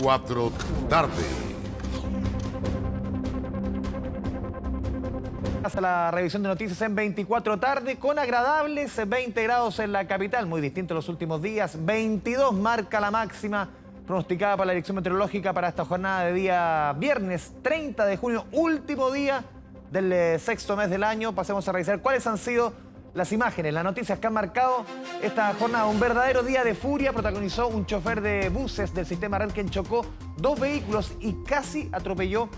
4 tarde. Hasta la revisión de noticias en 24 tarde, con agradables 20 grados en la capital, muy distinto a los últimos días. 22 marca la máxima pronosticada para la Dirección Meteorológica para esta jornada de día viernes 30 de junio, último día del sexto mes del año. Pasemos a revisar cuáles han sido las imágenes, las noticias que han marcado esta jornada. Un verdadero día de furia protagonizó un chofer de buses del sistema Red quien chocó dos vehículos y casi atropelló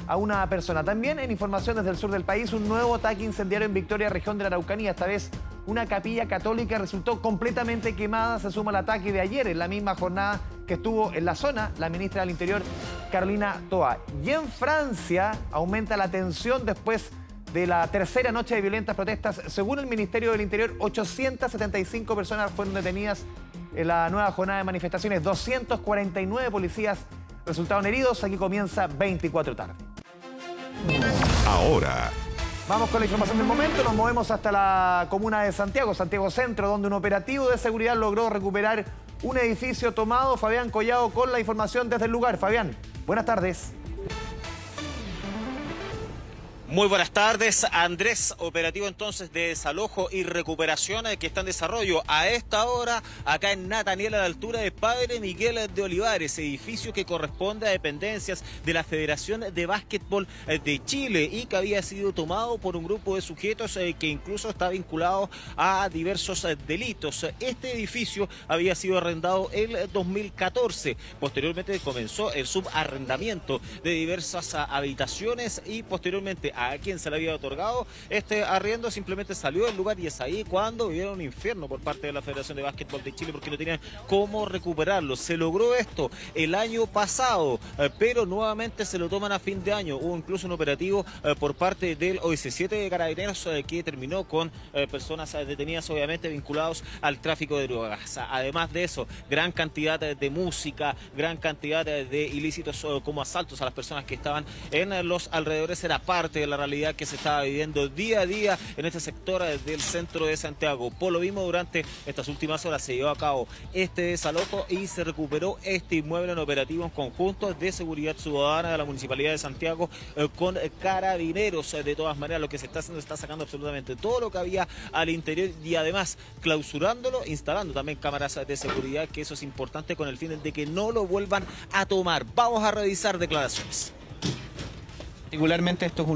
a una persona. También en información desde el sur del país, un nuevo ataque incendiario en Victoria, región de la Araucanía. Esta vez una capilla católica resultó completamente quemada. Se suma al ataque de ayer en la misma jornada que estuvo en la zona la ministra del Interior, Carolina Toa. Y en Francia aumenta la tensión después de la tercera noche de violentas protestas. Según el Ministerio del Interior, 875 personas fueron detenidas en la nueva jornada de manifestaciones. 249 policías resultaron heridos. Aquí comienza 24 tarde. Ahora, vamos con la información del momento. Nos movemos hasta la comuna de Santiago, Santiago Centro, donde un operativo de seguridad logró recuperar un edificio tomado. Fabián Collado con la información desde el lugar. Fabián, buenas tardes. Muy buenas tardes, Andrés. Operativo entonces de desalojo y recuperación que está en desarrollo a esta hora acá en Nataniel, a la altura de Padre Miguel de Olivares, edificio que corresponde a dependencias de la Federación de Básquetbol de Chile y que había sido tomado por un grupo de sujetos que incluso está vinculado a diversos delitos. Este edificio había sido arrendado en 2014. Posteriormente comenzó el subarrendamiento de diversas habitaciones y posteriormente a quien se le había otorgado este arriendo simplemente salió del lugar, y es ahí cuando vivieron un infierno por parte de la Federación de Básquetbol de Chile porque no tenían cómo recuperarlo. Se logró esto el año pasado, pero nuevamente se lo toman a fin de año. Hubo incluso un operativo por parte del OS7 de Carabineros que terminó con personas detenidas, obviamente vinculados al tráfico de drogas. Además de eso, gran cantidad de música, gran cantidad de ilícitos como asaltos a las personas que estaban en los alrededores. Era parte de la realidad que se estaba viviendo día a día en este sector del centro de Santiago. Por lo mismo, durante estas últimas horas se llevó a cabo este desalojo y se recuperó este inmueble en operativo en conjunto de seguridad ciudadana de la Municipalidad de Santiago con Carabineros. De todas maneras, lo que se está haciendo, está sacando absolutamente todo lo que había al interior y además clausurándolo, instalando también cámaras de seguridad, que eso es importante con el fin de que no lo vuelvan a tomar. Vamos a revisar declaraciones. Particularmente esto es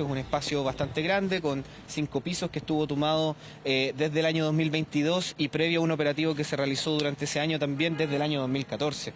un espacio bastante grande con 5 pisos que estuvo tomado desde el año 2022 y previo a un operativo que se realizó durante ese año también desde el año 2014.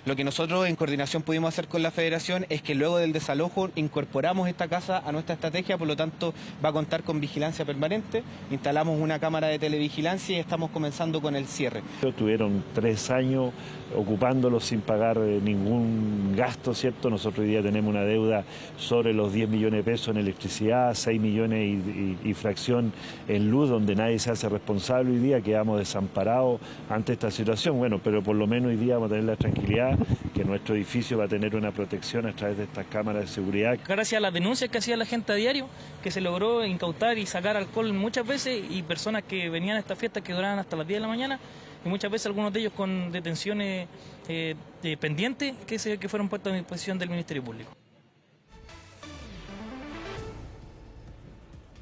Lo que nosotros en coordinación pudimos hacer con la Federación es que luego del desalojo incorporamos esta casa a nuestra estrategia, por lo tanto va a contar con vigilancia permanente, instalamos una cámara de televigilancia y estamos comenzando con el cierre. Tuvieron 3 años ocupándolo sin pagar ningún gasto, ¿cierto? Nosotros hoy día tenemos una deuda sobre los 10 millones de pesos en electricidad, 6 millones y fracción en luz, donde nadie se hace responsable. Hoy día quedamos desamparados ante esta situación, bueno, pero por lo menos hoy día vamos a tener la tranquilidad que nuestro edificio va a tener una protección a través de estas cámaras de seguridad. Gracias a las denuncias que hacía la gente a diario, que se logró incautar y sacar alcohol muchas veces, y personas que venían a estas fiestas que duraban hasta las 10 de la mañana, y muchas veces algunos de ellos con detenciones pendientes que fueron puestas a disposición del Ministerio Público.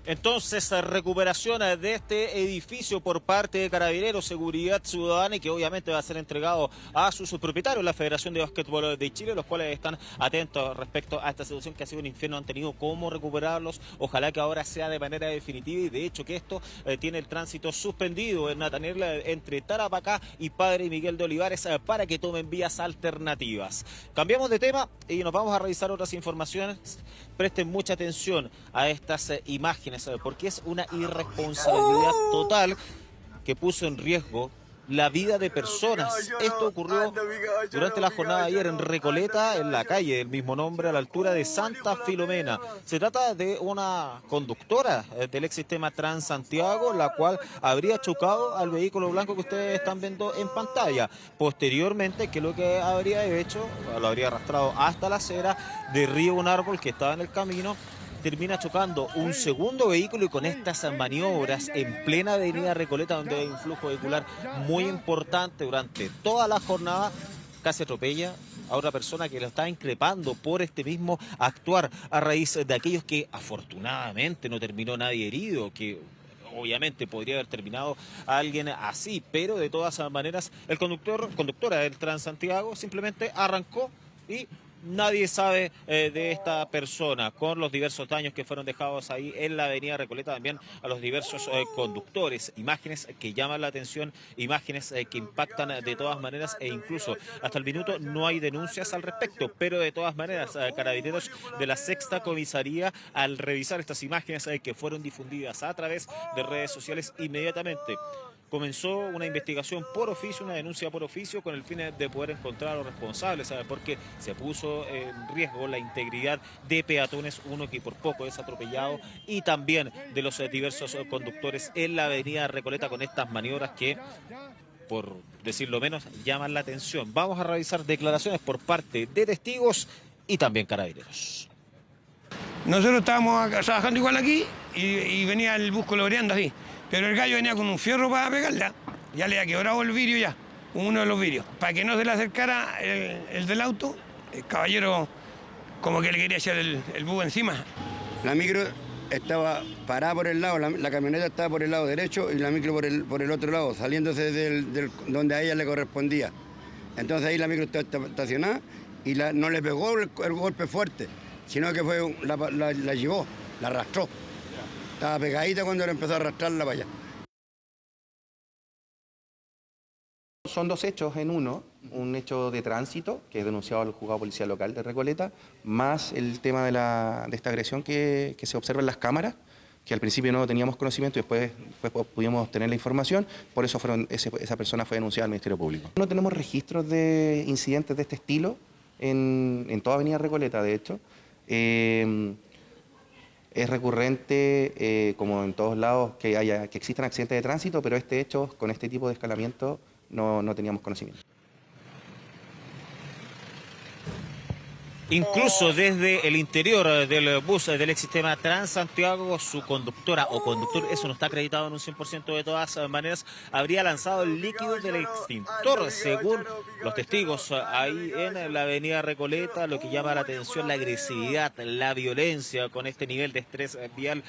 Entonces, recuperación de este edificio por parte de Carabineros, Seguridad Ciudadana, y que obviamente va a ser entregado a sus propietarios, la Federación de Básquetbol de Chile, los cuales están atentos respecto a esta situación que ha sido un infierno, han tenido cómo recuperarlos. Ojalá que ahora sea de manera definitiva, y de hecho que esto tiene el tránsito suspendido en Nataniel entre Tarapacá y Padre Miguel de Olivares para que tomen vías alternativas. Cambiamos de tema y nos vamos a revisar otras informaciones. Presten mucha atención a estas imágenes, porque es una irresponsabilidad total que puso en riesgo la vida de personas. Esto ocurrió durante la jornada de ayer en Recoleta, en la calle del mismo nombre, a la altura de Santa Filomena. Se trata de una conductora del ex sistema Transantiago, la cual habría chocado al vehículo blanco que ustedes están viendo en pantalla. Posteriormente, que lo que habría hecho, lo habría arrastrado hasta la acera, derriba un árbol que estaba en el camino, termina chocando un segundo vehículo, y con estas maniobras en plena avenida Recoleta, donde hay un flujo vehicular muy importante durante toda la jornada, casi atropella a otra persona que lo está increpando por este mismo actuar a raíz de aquellos que afortunadamente no terminó nadie herido, que obviamente podría haber terminado a alguien así, pero de todas maneras el conductora del Transantiago simplemente arrancó y nadie sabe de esta persona, con los diversos daños que fueron dejados ahí en la avenida Recoleta, también a los diversos conductores. Imágenes que llaman la atención, imágenes que impactan de todas maneras, e incluso hasta el minuto no hay denuncias al respecto, pero de todas maneras Carabineros de la Sexta Comisaría, al revisar estas imágenes que fueron difundidas a través de redes sociales, inmediatamente comenzó una investigación por oficio, una denuncia por oficio, con el fin de poder encontrar a los responsables, ¿sabes? Porque se puso en riesgo la integridad de peatones, uno que por poco es atropellado, y también de los diversos conductores en la avenida Recoleta, con estas maniobras que, por decirlo menos, llaman la atención. Vamos a revisar declaraciones por parte de testigos y también Carabineros. Nosotros estábamos trabajando igual aquí y venía el bus coloreando así. Pero el gallo venía con un fierro para pegarla, ya le ha quebrado el vidrio ya, uno de los vidrios. Para que no se le acercara el del auto, el caballero como que le quería echar el bus encima. La micro estaba parada por el lado, la camioneta estaba por el lado derecho y la micro por el otro lado, saliéndose donde a ella le correspondía. Entonces ahí la micro estaba estacionada y no le pegó el golpe fuerte, sino que la llevó, la arrastró. Estaba pegadita cuando le empezó a arrastrarla para allá. Son dos hechos en uno, un hecho de tránsito, que es denunciado al juzgado policial local de Recoleta, más el tema de esta agresión que se observa en las cámaras, que al principio no teníamos conocimiento y después pudimos tener la información, por eso esa persona fue denunciada al Ministerio Público. No tenemos registros de incidentes de este estilo en toda Avenida Recoleta, de hecho. Es recurrente, como en todos lados, que existan accidentes de tránsito, pero este hecho, con este tipo de escalamiento, no teníamos conocimiento. Incluso desde el interior del bus del exsistema Transantiago, su conductora o conductor, eso no está acreditado en un 100% de todas maneras, habría lanzado el líquido del extintor, según los testigos ahí en la avenida Recoleta. Lo que llama la atención, la agresividad, la violencia con este nivel de estrés vial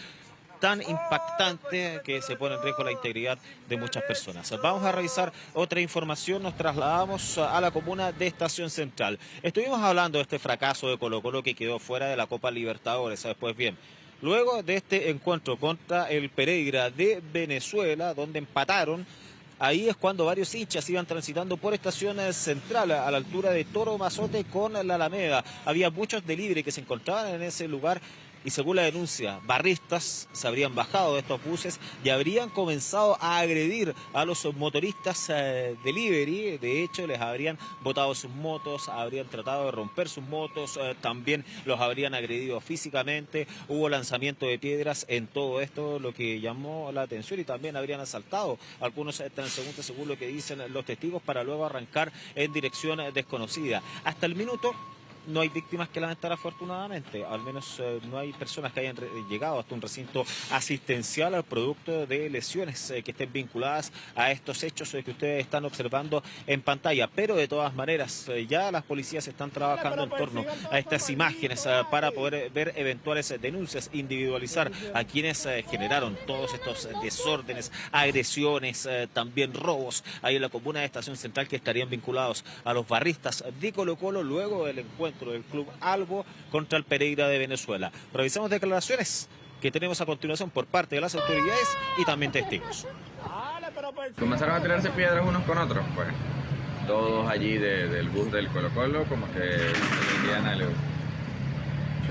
tan impactante que se pone en riesgo la integridad de muchas personas. Vamos a revisar otra información, nos trasladamos a la comuna de Estación Central. Estuvimos hablando de este fracaso de Colo-Colo que quedó fuera de la Copa Libertadores. Pues bien, luego de este encuentro contra el Pereira de Venezuela, donde empataron, ahí es cuando varios hinchas iban transitando por Estación Central a la altura de Toro Mazote con la Alameda. Había muchos delivery que se encontraban en ese lugar. Y según la denuncia, barristas se habrían bajado de estos buses y habrían comenzado a agredir a los motoristas delivery. De hecho, les habrían botado sus motos, habrían tratado de romper sus motos, también los habrían agredido físicamente. Hubo lanzamiento de piedras en todo esto, lo que llamó la atención, y también habrían asaltado a algunos transeúntes, según lo que dicen los testigos, para luego arrancar en dirección desconocida. Hasta el minuto no hay víctimas que lamentar, afortunadamente, al menos no hay personas que hayan llegado hasta un recinto asistencial al producto de lesiones que estén vinculadas a estos hechos que ustedes están observando en pantalla. Pero de todas maneras ya las policías están trabajando en torno a estas imágenes para poder ver eventuales denuncias, individualizar a quienes generaron todos estos desórdenes, agresiones, también robos ahí en la comuna de Estación Central, que estarían vinculados a los barristas de Colo-Colo luego del encuentro del Club Albo contra el Pereira de Venezuela. Revisamos declaraciones que tenemos a continuación por parte de las autoridades y también testigos. Comenzaron a tirarse piedras unos con otros, pues. Todos allí del bus del Colo-Colo, como que decían algo.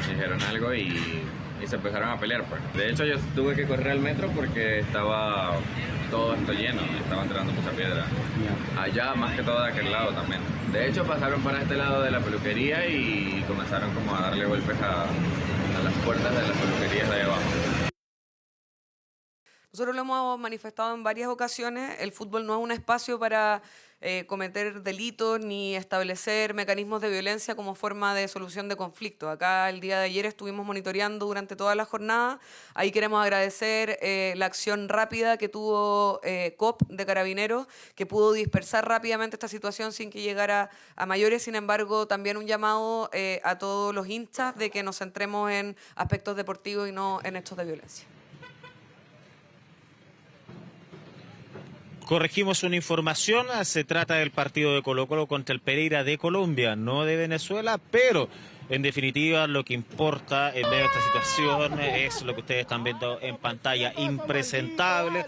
Dijeron algo y se empezaron a pelear, pues. De hecho, yo tuve que correr al metro porque estaba todo esto lleno, estaban tirando mucha piedra. Allá, más que todo de aquel lado también. De hecho, pasaron para este lado de la peluquería y comenzaron como a darle golpes a las puertas de las peluquerías de ahí abajo. Nosotros lo hemos manifestado en varias ocasiones, el fútbol no es un espacio para cometer delitos ni establecer mecanismos de violencia como forma de solución de conflictos. Acá el día de ayer estuvimos monitoreando durante toda la jornada, ahí queremos agradecer la acción rápida que tuvo COP de Carabineros, que pudo dispersar rápidamente esta situación sin que llegara a mayores. Sin embargo, también un llamado a todos los hinchas de que nos centremos en aspectos deportivos y no en hechos de violencia. Corregimos una información, se trata del partido de Colo-Colo contra el Pereira de Colombia, no de Venezuela, pero en definitiva lo que importa en medio de esta situación es lo que ustedes están viendo en pantalla, impresentable,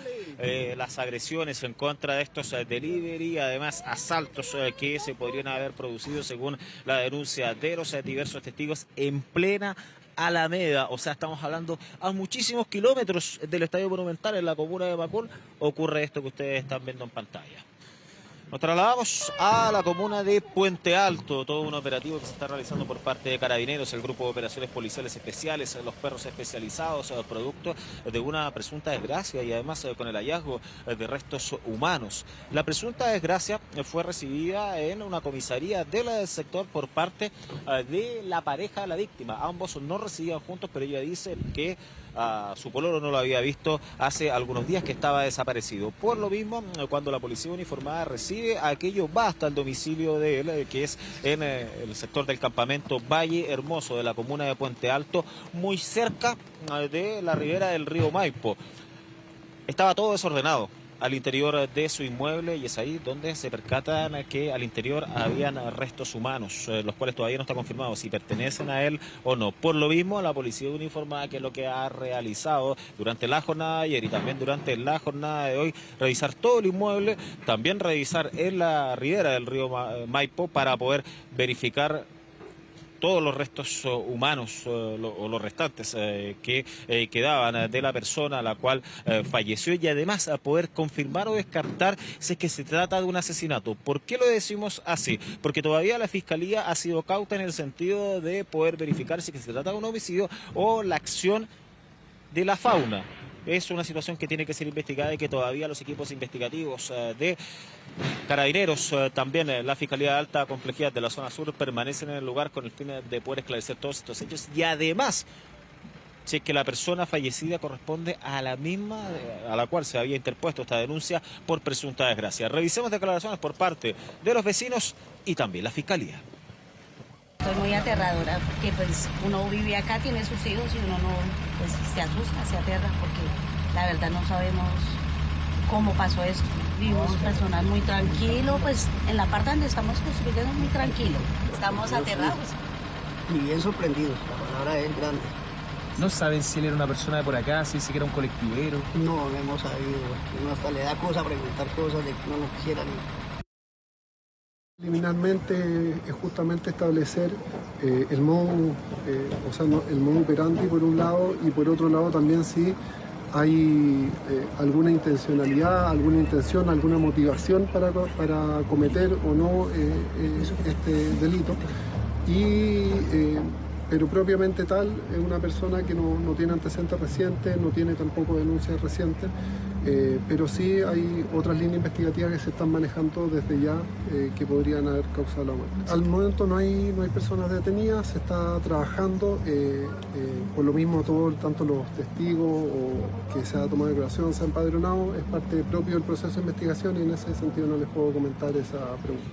las agresiones en contra de estos delivery, además asaltos que se podrían haber producido según la denuncia de los diversos testigos en plena Alameda, o sea, estamos hablando a muchísimos kilómetros del Estadio Monumental en la comuna de Macul, ocurre esto que ustedes están viendo en pantalla. Nos trasladamos a la comuna de Puente Alto, todo un operativo que se está realizando por parte de Carabineros, el Grupo de Operaciones Policiales Especiales, los perros especializados, producto de una presunta desgracia y además con el hallazgo de restos humanos. La presunta desgracia fue recibida en una comisaría del sector por parte de la pareja de la víctima. Ambos no residían juntos, pero ella dice que a su pololo no lo había visto hace algunos días, que estaba desaparecido. Por lo mismo, cuando la policía uniformada recibe aquello, va hasta el domicilio de él, que es en el sector del campamento Valle Hermoso de la comuna de Puente Alto, muy cerca de la ribera del río Maipo. Estaba todo desordenado al interior de su inmueble y es ahí donde se percatan que al interior habían restos humanos, los cuales todavía no está confirmado si pertenecen a él o no. Por lo mismo, la policía uniformada, que es lo que ha realizado durante la jornada de ayer y también durante la jornada de hoy, revisar todo el inmueble, también revisar en la ribera del río Maipo para poder verificar todos los restos humanos o los restantes que quedaban de la persona a la cual falleció, y además a poder confirmar o descartar si es que se trata de un asesinato. ¿Por qué lo decimos así? Porque todavía la Fiscalía ha sido cauta en el sentido de poder verificar si es que se trata de un homicidio o la acción de la fauna. Es una situación que tiene que ser investigada y que todavía los equipos investigativos de Carabineros, también la Fiscalía de Alta Complejidad de la zona sur, permanecen en el lugar con el fin de poder esclarecer todos estos hechos y además si es que la persona fallecida corresponde a la misma a la cual se había interpuesto esta denuncia por presunta desgracia. Revisemos declaraciones por parte de los vecinos y también la Fiscalía. Estoy muy aterradora porque pues uno vive acá, tiene sus hijos y uno no, pues se asusta, se aterra porque la verdad no sabemos cómo pasó esto. Vivimos personal muy tranquilo, pues en la parte donde estamos construyendo muy tranquilo. Estamos aterrados. Y bien sorprendidos, la palabra es grande. ¿No saben si él era una persona de por acá, si era un colectivero? No, no hemos sabido. Uno hasta le da cosa preguntar cosas de que uno no quisiera ni... Liminalmente es justamente establecer el modo, el modo operandi por un lado, y por otro lado también si hay alguna intencionalidad, alguna intención, alguna motivación para cometer o no este delito. Pero propiamente tal, es una persona que no tiene antecedentes recientes, no tiene tampoco denuncias recientes, pero sí hay otras líneas investigativas que se están manejando desde ya que podrían haber causado la muerte. Al momento no hay personas detenidas, se está trabajando, por lo mismo tanto los testigos o que se ha tomado declaración, se ha empadronado, es parte propio del proceso de investigación y en ese sentido no les puedo comentar esa pregunta.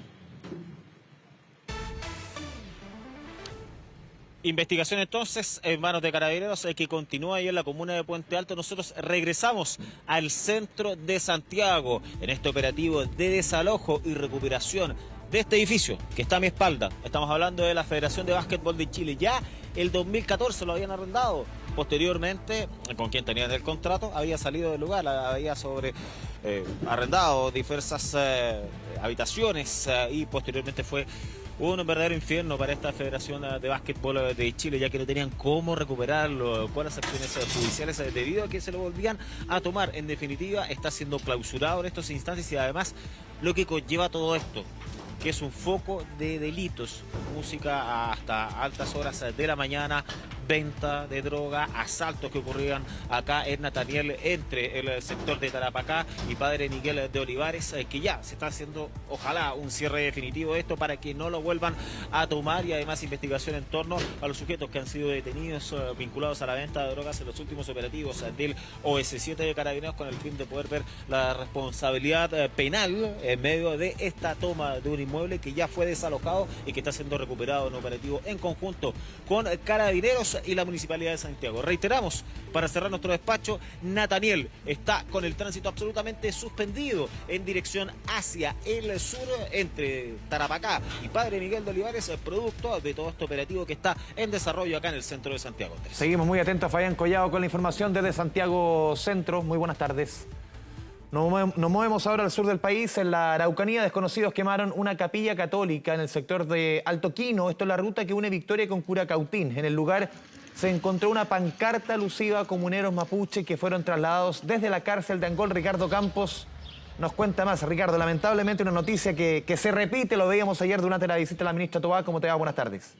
Investigación entonces en manos de Carabineros que continúa ahí en la comuna de Puente Alto. Nosotros regresamos al centro de Santiago en este operativo de desalojo y recuperación de este edificio que está a mi espalda. Estamos hablando de la Federación de Básquetbol de Chile. Ya el 2014 lo habían arrendado. Posteriormente, con quien tenían el contrato, había salido del lugar, había arrendado diversas habitaciones y posteriormente fue un verdadero infierno para esta Federación de Básquetbol de Chile, ya que no tenían cómo recuperarlo con las acciones judiciales debido a que se lo volvían a tomar. En definitiva, está siendo clausurado en estos instantes y además lo que conlleva todo esto, que es un foco de delitos, música hasta altas horas de la mañana, venta de droga, asaltos que ocurrían acá en Nataniel entre el sector de Tarapacá y Padre Miguel de Olivares, que ya se está haciendo, ojalá, un cierre definitivo de esto para que no lo vuelvan a tomar, y además investigación en torno a los sujetos que han sido detenidos vinculados a la venta de drogas en los últimos operativos del OS7 de Carabineros, con el fin de poder ver la responsabilidad penal en medio de esta toma de un inmueble que ya fue desalojado y que está siendo recuperado en operativo en conjunto con Carabineros y la Municipalidad de Santiago. Reiteramos, para cerrar nuestro despacho, Nataniel está con el tránsito absolutamente suspendido en dirección hacia el sur entre Tarapacá y Padre Miguel de Olivares, producto de todo este operativo que está en desarrollo acá en el centro de Santiago. Seguimos muy atentos a Fabián Collado con la información desde Santiago Centro. Muy buenas tardes. Nos movemos ahora al sur del país. En la Araucanía, desconocidos quemaron una capilla católica en el sector de Alto Quino. Esto es la ruta que une Victoria con Curacautín. En el lugar se encontró una pancarta alusiva a comuneros mapuche que fueron trasladados desde la cárcel de Angol. Ricardo Campos nos cuenta más. Ricardo, lamentablemente una noticia que se repite, lo veíamos ayer durante la visita de la ministra Tobá. ¿Cómo te va? Buenas tardes.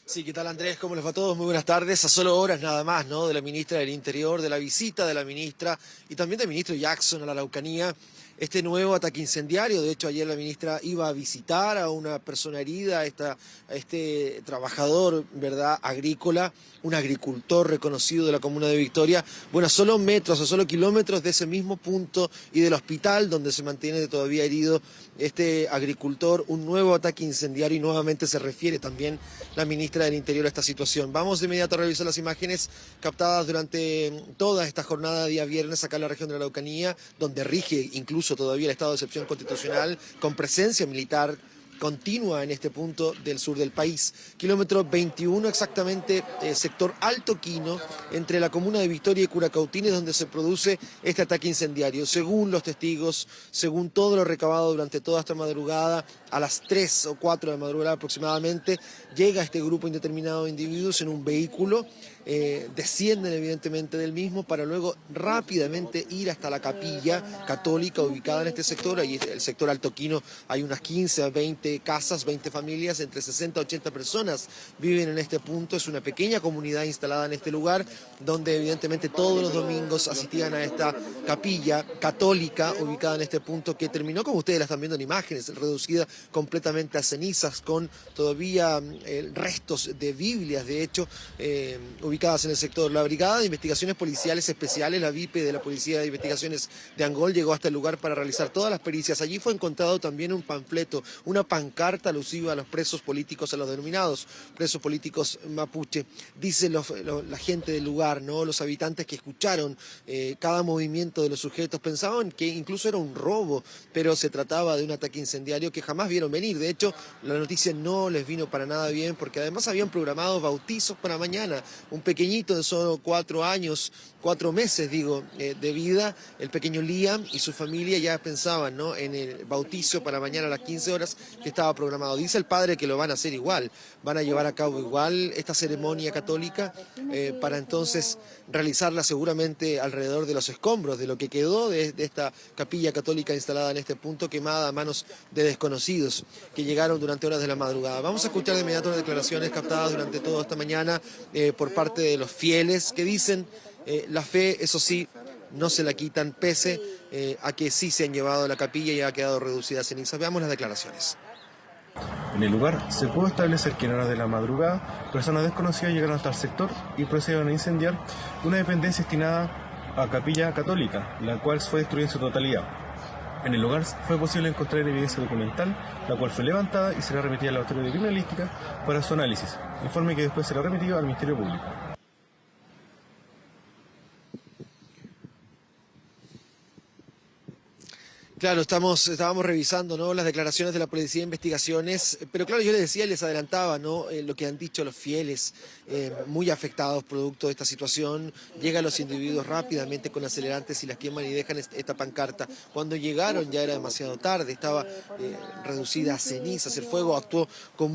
Sí, ¿qué tal, Andrés? ¿Cómo les va a todos? Muy buenas tardes. A solo horas nada más, ¿no?, de la ministra del Interior, de la visita de la ministra y también del ministro Jackson a la Araucanía. Este nuevo ataque incendiario, de hecho ayer la ministra iba a visitar a una persona herida, a este trabajador, ¿verdad?, agrícola, un agricultor reconocido de la comuna de Victoria, bueno, a solo metros, a solo kilómetros de ese mismo punto y del hospital donde se mantiene todavía herido este agricultor. Un nuevo ataque incendiario, y nuevamente se refiere también la ministra del Interior a esta situación. Vamos de inmediato a revisar las imágenes captadas durante toda esta jornada de día viernes acá en la región de la Araucanía, donde rige incluso todavía el estado de excepción constitucional, con presencia militar continua en este punto del sur del país. Kilómetro 21 exactamente, sector Alto Quino, entre la comuna de Victoria y Curacautín, es donde se produce este ataque incendiario. Según los testigos, según todo lo recabado durante toda esta madrugada, a las 3 o 4 de la madrugada aproximadamente, llega este grupo indeterminado de individuos en un vehículo, descienden evidentemente del mismo para luego rápidamente ir hasta la capilla católica ubicada en este sector. Ahí el sector Alto Quino hay unas 15 a 20 casas, 20 familias, entre 60 a 80 personas viven en este punto. Es una pequeña comunidad instalada en este lugar donde evidentemente todos los domingos asistían a esta capilla católica ubicada en este punto, que terminó, como ustedes la están viendo en imágenes, reducida completamente a cenizas, con todavía restos de Biblias, de hecho, ubicadas en el sector. La Brigada de Investigaciones Policiales Especiales, la VIP de la Policía de Investigaciones de Angol, llegó hasta el lugar para realizar todas las pericias. Allí fue encontrado también un panfleto, una pancarta alusiva a los presos políticos, a los denominados presos políticos mapuche. Dice la gente del lugar, ¿no?, los habitantes que escucharon cada movimiento de los sujetos, pensaban que incluso era un robo, pero se trataba de un ataque incendiario que jamás vieron venir. De hecho, la noticia no les vino para nada bien, porque además habían programado bautizos para mañana. Un pequeñito de solo 4 meses, de vida, el pequeño Liam y su familia ya pensaban, ¿no?, en el bautizo para mañana a las 15 horas que estaba programado. Dice el padre que lo van a hacer igual, van a llevar a cabo igual esta ceremonia católica para entonces realizarla seguramente alrededor de los escombros, de lo que quedó de esta capilla católica instalada en este punto, quemada a manos de desconocidos que llegaron durante horas de la madrugada. Vamos a escuchar de inmediato las declaraciones captadas durante toda esta mañana por parte de los fieles, que dicen la fe, eso sí, no se la quitan, pese a que sí se han llevado a la capilla y ha quedado reducida a cenizas. Veamos las declaraciones. En el lugar se pudo establecer que en horas de la madrugada personas desconocidas llegaron hasta el sector y procedieron a incendiar una dependencia destinada a capilla católica, la cual fue destruida en su totalidad. En el lugar fue posible encontrar evidencia documental, la cual fue levantada y será remitida al laboratorio de criminalística para su análisis, informe que después será remitido al Ministerio Público. Claro, estábamos revisando, ¿no?, las declaraciones de la Policía de Investigaciones, pero claro, yo les decía, les adelantaba, ¿no?, lo que han dicho los fieles, muy afectados producto de esta situación. Llegan los individuos rápidamente con acelerantes y las queman y dejan esta pancarta. Cuando llegaron ya era demasiado tarde, estaba reducida a cenizas. El fuego actuó con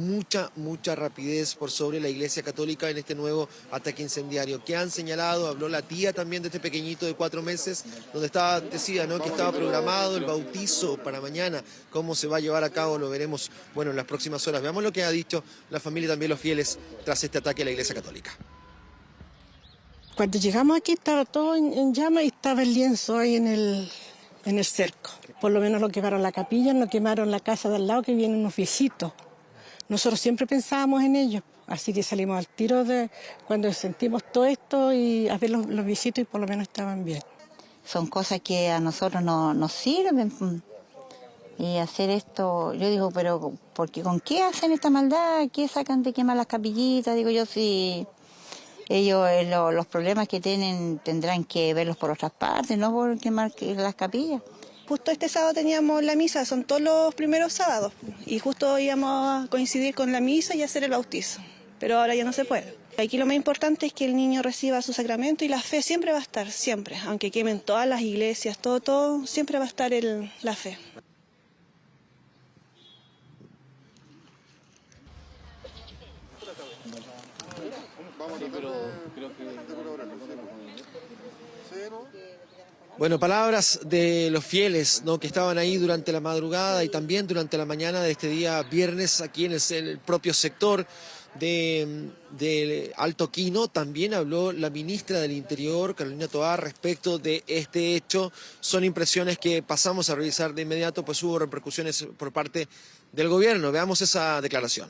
mucha rapidez por sobre la Iglesia Católica en este nuevo ataque incendiario. Que han señalado, habló la tía también de este pequeñito de 4 meses, donde decía, ¿no?, que estaba programado el bautizo para mañana. Cómo se va a llevar a cabo lo veremos, bueno, en las próximas horas. Veamos lo que ha dicho la familia y también los fieles tras este ataque a la Iglesia Católica. Cuando llegamos aquí estaba todo en llamas y estaba el lienzo ahí en el cerco. Por lo menos no quemaron la capilla, no quemaron la casa de al lado que vienen unos viejitos. Nosotros siempre pensábamos en ellos, así que salimos al tiro de cuando sentimos todo esto y a ver los viejitos y por lo menos estaban bien. Son cosas que a nosotros nos sirven. Y hacer esto, yo digo, pero porque ¿con qué hacen esta maldad? ¿Qué sacan de quemar las capillitas? Digo yo, si ellos los problemas que tienen tendrán que verlos por otras partes, no por quemar las capillas. Justo este sábado teníamos la misa, son todos los primeros sábados, y justo íbamos a coincidir con la misa y hacer el bautizo, pero ahora ya no se puede. Aquí lo más importante es que el niño reciba su sacramento y la fe siempre va a estar, siempre, aunque quemen todas las iglesias, todo, siempre va a estar la fe. Bueno, palabras de los fieles, ¿no?, que estaban ahí durante la madrugada y también durante la mañana de este día viernes aquí en el propio sector de Alto Quino. También habló la ministra del Interior, Carolina Tovar, respecto de este hecho. Son impresiones que pasamos a revisar de inmediato, pues hubo repercusiones por parte del gobierno. Veamos esa declaración.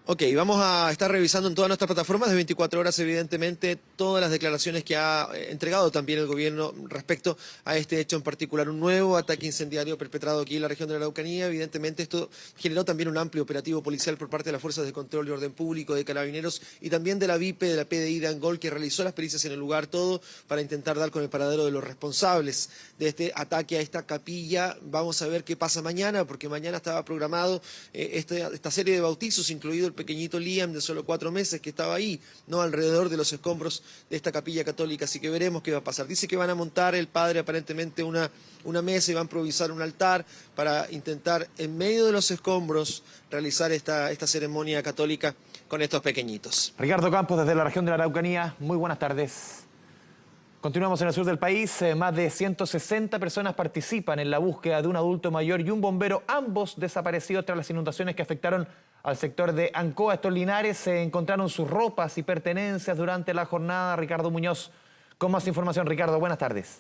Ok, vamos a estar revisando en todas nuestras plataformas de 24 horas, evidentemente, todas las declaraciones que ha entregado también el gobierno respecto a este hecho en particular. Un nuevo ataque incendiario perpetrado aquí en la región de la Araucanía. Evidentemente, esto generó también un amplio operativo policial por parte de las Fuerzas de Control y Orden Público, de Carabineros y también de la VIPE, de la PDI de Angol, que realizó las pericias en el lugar, todo para intentar dar con el paradero de los responsables de este ataque a esta capilla. Vamos a ver qué pasa mañana, porque mañana estaba programado esta serie de bautizos, incluido el pequeñito Liam de solo 4 meses que estaba ahí, ¿no?, alrededor de los escombros de esta capilla católica. Así que veremos qué va a pasar. Dice que van a montar el padre aparentemente una mesa y va a improvisar un altar para intentar en medio de los escombros realizar esta ceremonia católica con estos pequeñitos. Ricardo Campos desde la región de la Araucanía, muy buenas tardes. Continuamos en el sur del país. Más de 160 personas participan en la búsqueda de un adulto mayor y un bombero, ambos desaparecidos tras las inundaciones que afectaron al sector de Ancoa. Estos Linares se encontraron sus ropas y pertenencias durante la jornada. Ricardo Muñoz, con más información. Ricardo, buenas tardes.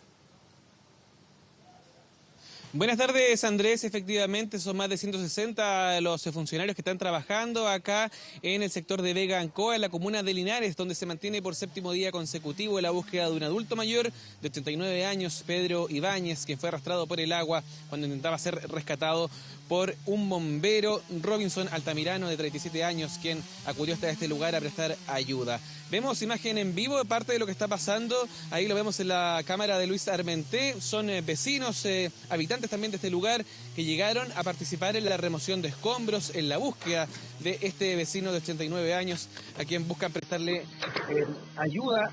Buenas tardes, Andrés. Efectivamente, son más de 160 los funcionarios que están trabajando acá en el sector de Vega Ancoa, en la comuna de Linares, donde se mantiene por 7º día consecutivo la búsqueda de un adulto mayor de 89 años, Pedro Ibáñez, que fue arrastrado por el agua cuando intentaba ser rescatado por un bombero, Robinson Altamirano, de 37 años, quien acudió hasta este lugar a prestar ayuda. Vemos imagen en vivo de parte de lo que está pasando. Ahí lo vemos en la cámara de Luis Armenté. Son vecinos, habitantes también de este lugar, que llegaron a participar en la remoción de escombros, en la búsqueda de este vecino de 89 años, a quien buscan prestarle ayuda,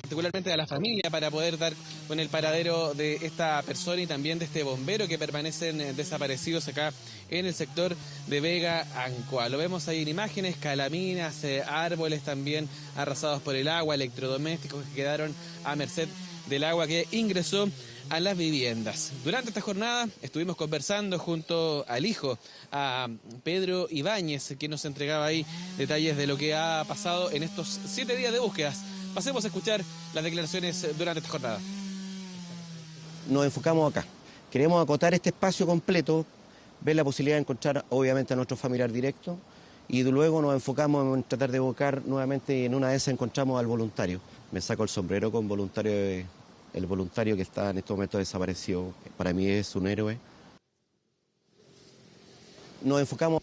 particularmente a la familia, para poder dar con el paradero de esta persona y también de este bombero, que permanecen desaparecidos acá en el sector de Vega Ancoa. Lo vemos ahí en imágenes, calaminas, árboles también arrasados por el agua, electrodomésticos que quedaron a merced del agua que ingresó a las viviendas. Durante esta jornada estuvimos conversando junto al hijo, a Pedro Ibáñez, que nos entregaba ahí detalles de lo que ha pasado en estos 7 días de búsquedas. Pasemos a escuchar las declaraciones durante esta jornada. Nos enfocamos acá. Queremos acotar este espacio completo, ver la posibilidad de encontrar obviamente a nuestro familiar directo, y luego nos enfocamos en tratar de buscar nuevamente, y en una de esas encontramos al voluntario. Me saco el sombrero con el voluntario que está en este momento desaparecido. Para mí es un héroe. Nos enfocamos.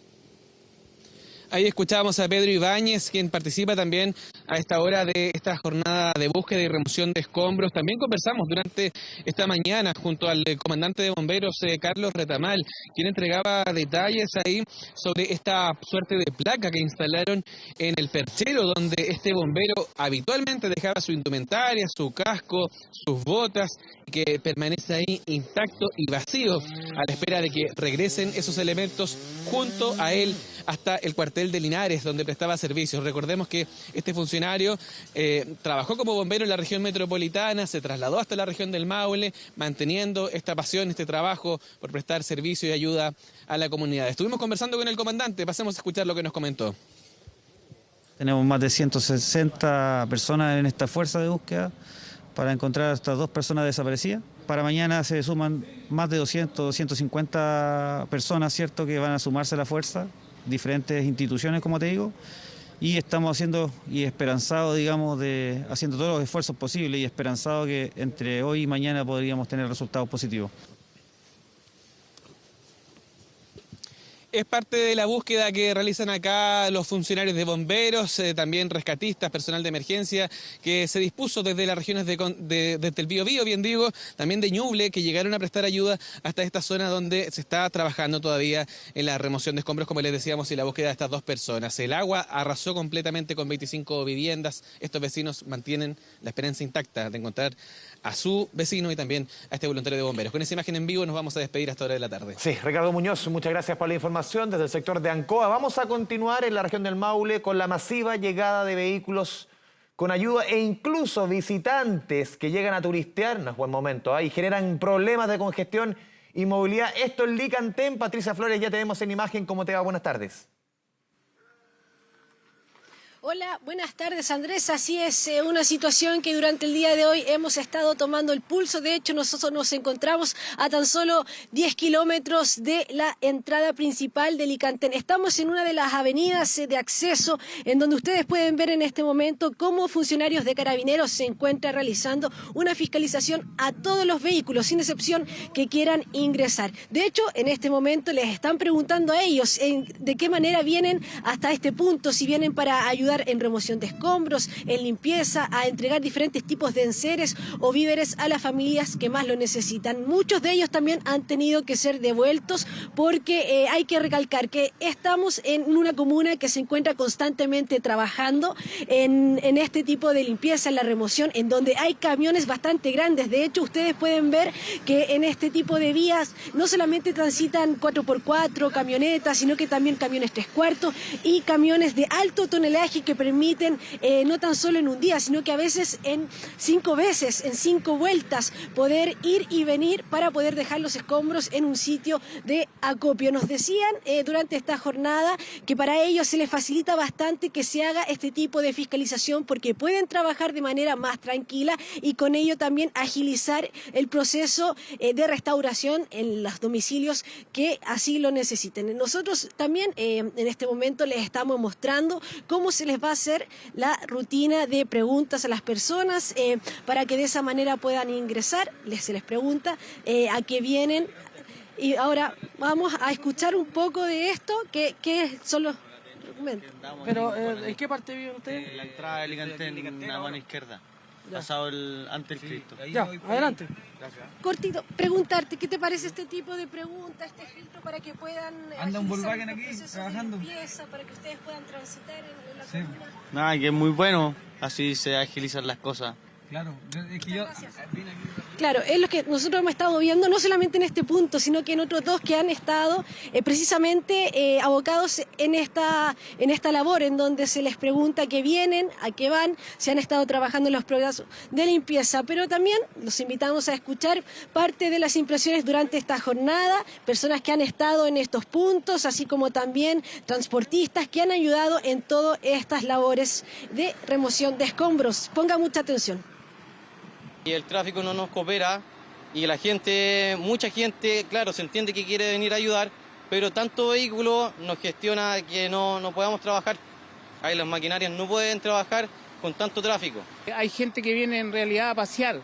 Ahí escuchábamos a Pedro Ibáñez, quien participa también a esta hora de esta jornada de búsqueda y remoción de escombros. También conversamos durante esta mañana junto al comandante de bomberos, Carlos Retamal, quien entregaba detalles ahí sobre esta suerte de placa que instalaron en el perchero, donde este bombero habitualmente dejaba su indumentaria, su casco, sus botas, que permanece ahí intacto y vacío, a la espera de que regresen esos elementos junto a él hasta el cuartel de Linares, donde prestaba servicios. Recordemos que este funcionario funcionario trabajó como bombero en la región metropolitana, se trasladó hasta la región del Maule, manteniendo esta pasión, este trabajo por prestar servicio y ayuda a la comunidad. Estuvimos conversando con el comandante, pasemos a escuchar lo que nos comentó. Tenemos más de 160 personas en esta fuerza de búsqueda para encontrar a estas 2 personas desaparecidas. Para mañana se suman más de 200, 250 personas, ¿cierto?, que van a sumarse a la fuerza, diferentes instituciones, como te digo, y estamos haciendo y esperanzados, digamos, haciendo todos los esfuerzos posibles y esperanzados que entre hoy y mañana podríamos tener resultados positivos. Es parte de la búsqueda que realizan acá los funcionarios de bomberos, también rescatistas, personal de emergencia, que se dispuso desde las regiones desde el Biobío, bien digo, también de Ñuble, que llegaron a prestar ayuda hasta esta zona donde se está trabajando todavía en la remoción de escombros, como les decíamos, y la búsqueda de estas 2 personas. El agua arrasó completamente con 25 viviendas. Estos vecinos mantienen la esperanza intacta de encontrar a su vecino y también a este voluntario de bomberos. Con esa imagen en vivo nos vamos a despedir hasta hora de la tarde. Sí, Ricardo Muñoz, muchas gracias por la información desde el sector de Ancoa. Vamos a continuar en la región del Maule con la masiva llegada de vehículos con ayuda e incluso visitantes que llegan a turistear. No es buen momento, y generan problemas de congestión y movilidad. Esto es Licantén. Patricia Flores, ya te vemos en imagen. ¿Cómo te va? Buenas tardes. Hola, buenas tardes, Andrés. Así es, una situación que durante el día de hoy hemos estado tomando el pulso. De hecho, nosotros nos encontramos a tan solo 10 kilómetros de la entrada principal de Licantén. Estamos en una de las avenidas de acceso en donde ustedes pueden ver en este momento cómo funcionarios de Carabineros se encuentran realizando una fiscalización a todos los vehículos, sin excepción, que quieran ingresar. De hecho, en este momento les están preguntando a ellos de qué manera vienen hasta este punto, si vienen para ayudar en remoción de escombros, en limpieza, a entregar diferentes tipos de enseres o víveres a las familias que más lo necesitan. Muchos de ellos también han tenido que ser devueltos porque hay que recalcar que estamos en una comuna que se encuentra constantemente trabajando en este tipo de limpieza, en la remoción, en donde hay camiones bastante grandes. De hecho, ustedes pueden ver que en este tipo de vías no solamente transitan 4x4 camionetas, sino que también camiones 3/4 y camiones de alto tonelaje que permiten no tan solo en un día, sino que a veces en 5 veces, en 5 vueltas, poder ir y venir para poder dejar los escombros en un sitio de acopio. Nos decían durante esta jornada que para ellos se les facilita bastante que se haga este tipo de fiscalización porque pueden trabajar de manera más tranquila y con ello también agilizar el proceso de restauración en los domicilios que así lo necesiten. Nosotros también en este momento les estamos mostrando cómo se les va a hacer la rutina de preguntas a las personas para que de esa manera puedan ingresar. Se les pregunta a qué vienen. Y ahora vamos a escuchar un poco de esto, que son los documentos. Pero, ¿en qué parte vive usted? En la entrada de Licantén, en la mano izquierda. Pasado ante el Cristo. Ya, adelante. Gracias. Cortito, preguntarte, ¿qué te parece este tipo de preguntas, este filtro para que puedan anda un Volkswagen aquí trabajando? Limpieza, para que ustedes puedan transitar en la comuna? Nada, que es muy bueno, así se agilizan las cosas. Claro, es que yo... Claro, es lo que nosotros hemos estado viendo, no solamente en este punto, sino que en otros 2 que han estado precisamente abocados en esta labor, en donde se les pregunta a qué vienen, a qué van, se han estado trabajando en los programas de limpieza. Pero también los invitamos a escuchar parte de las impresiones durante esta jornada, personas que han estado en estos puntos, así como también transportistas que han ayudado en todas estas labores de remoción de escombros. Ponga mucha atención. Y el tráfico no nos coopera y la gente, mucha gente, claro, se entiende que quiere venir a ayudar, pero tanto vehículo nos gestiona que no podamos trabajar. Ahí las maquinarias no pueden trabajar con tanto tráfico. Hay gente que viene en realidad a pasear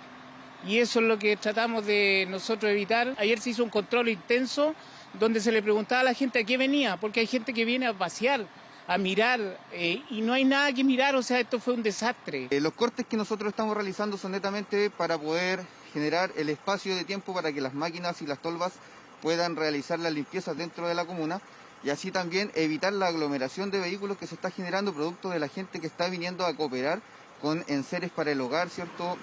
y eso es lo que tratamos de nosotros evitar. Ayer se hizo un control intenso donde se le preguntaba a la gente a qué venía, porque hay gente que viene a pasear, a mirar y no hay nada que mirar, o sea, esto fue un desastre. Los cortes que nosotros estamos realizando son netamente para poder generar el espacio de tiempo para que las máquinas y las tolvas puedan realizar las limpiezas dentro de la comuna y así también evitar la aglomeración de vehículos que se está generando producto de la gente que está viniendo a cooperar con enseres para el hogar, ¿cierto?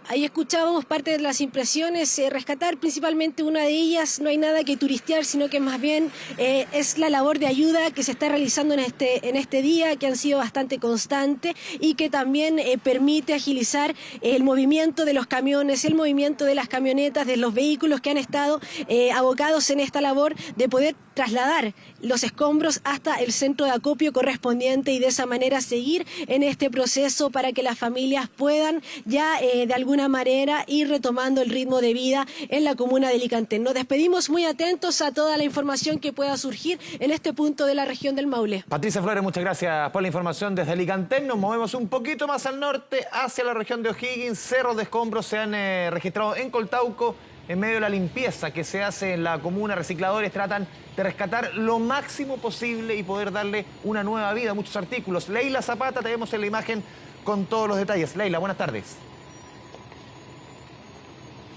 Ahí escuchábamos parte de las impresiones, rescatar principalmente una de ellas, no hay nada que turistear, sino que más bien es la labor de ayuda que se está realizando en este día, que han sido bastante constante y que también permite agilizar el movimiento de los camiones, el movimiento de las camionetas, de los vehículos que han estado abocados en esta labor de poder trasladar los escombros hasta el centro de acopio correspondiente y de esa manera seguir en este proceso para que las familias puedan ya de alguna manera ir retomando el ritmo de vida en la comuna de Licantén. Nos despedimos muy atentos a toda la información que pueda surgir en este punto de la región del Maule. Patricia Flores, muchas gracias por la información desde Licantén. Nos movemos un poquito más al norte, hacia la región de O'Higgins. Cerros de escombros se han registrado en Coltauco en medio de la limpieza que se hace en la comuna. Recicladores tratan de rescatar lo máximo posible y poder darle una nueva vida a muchos artículos. Leila Zapata, tenemos en la imagen con todos los detalles. Leila, buenas tardes.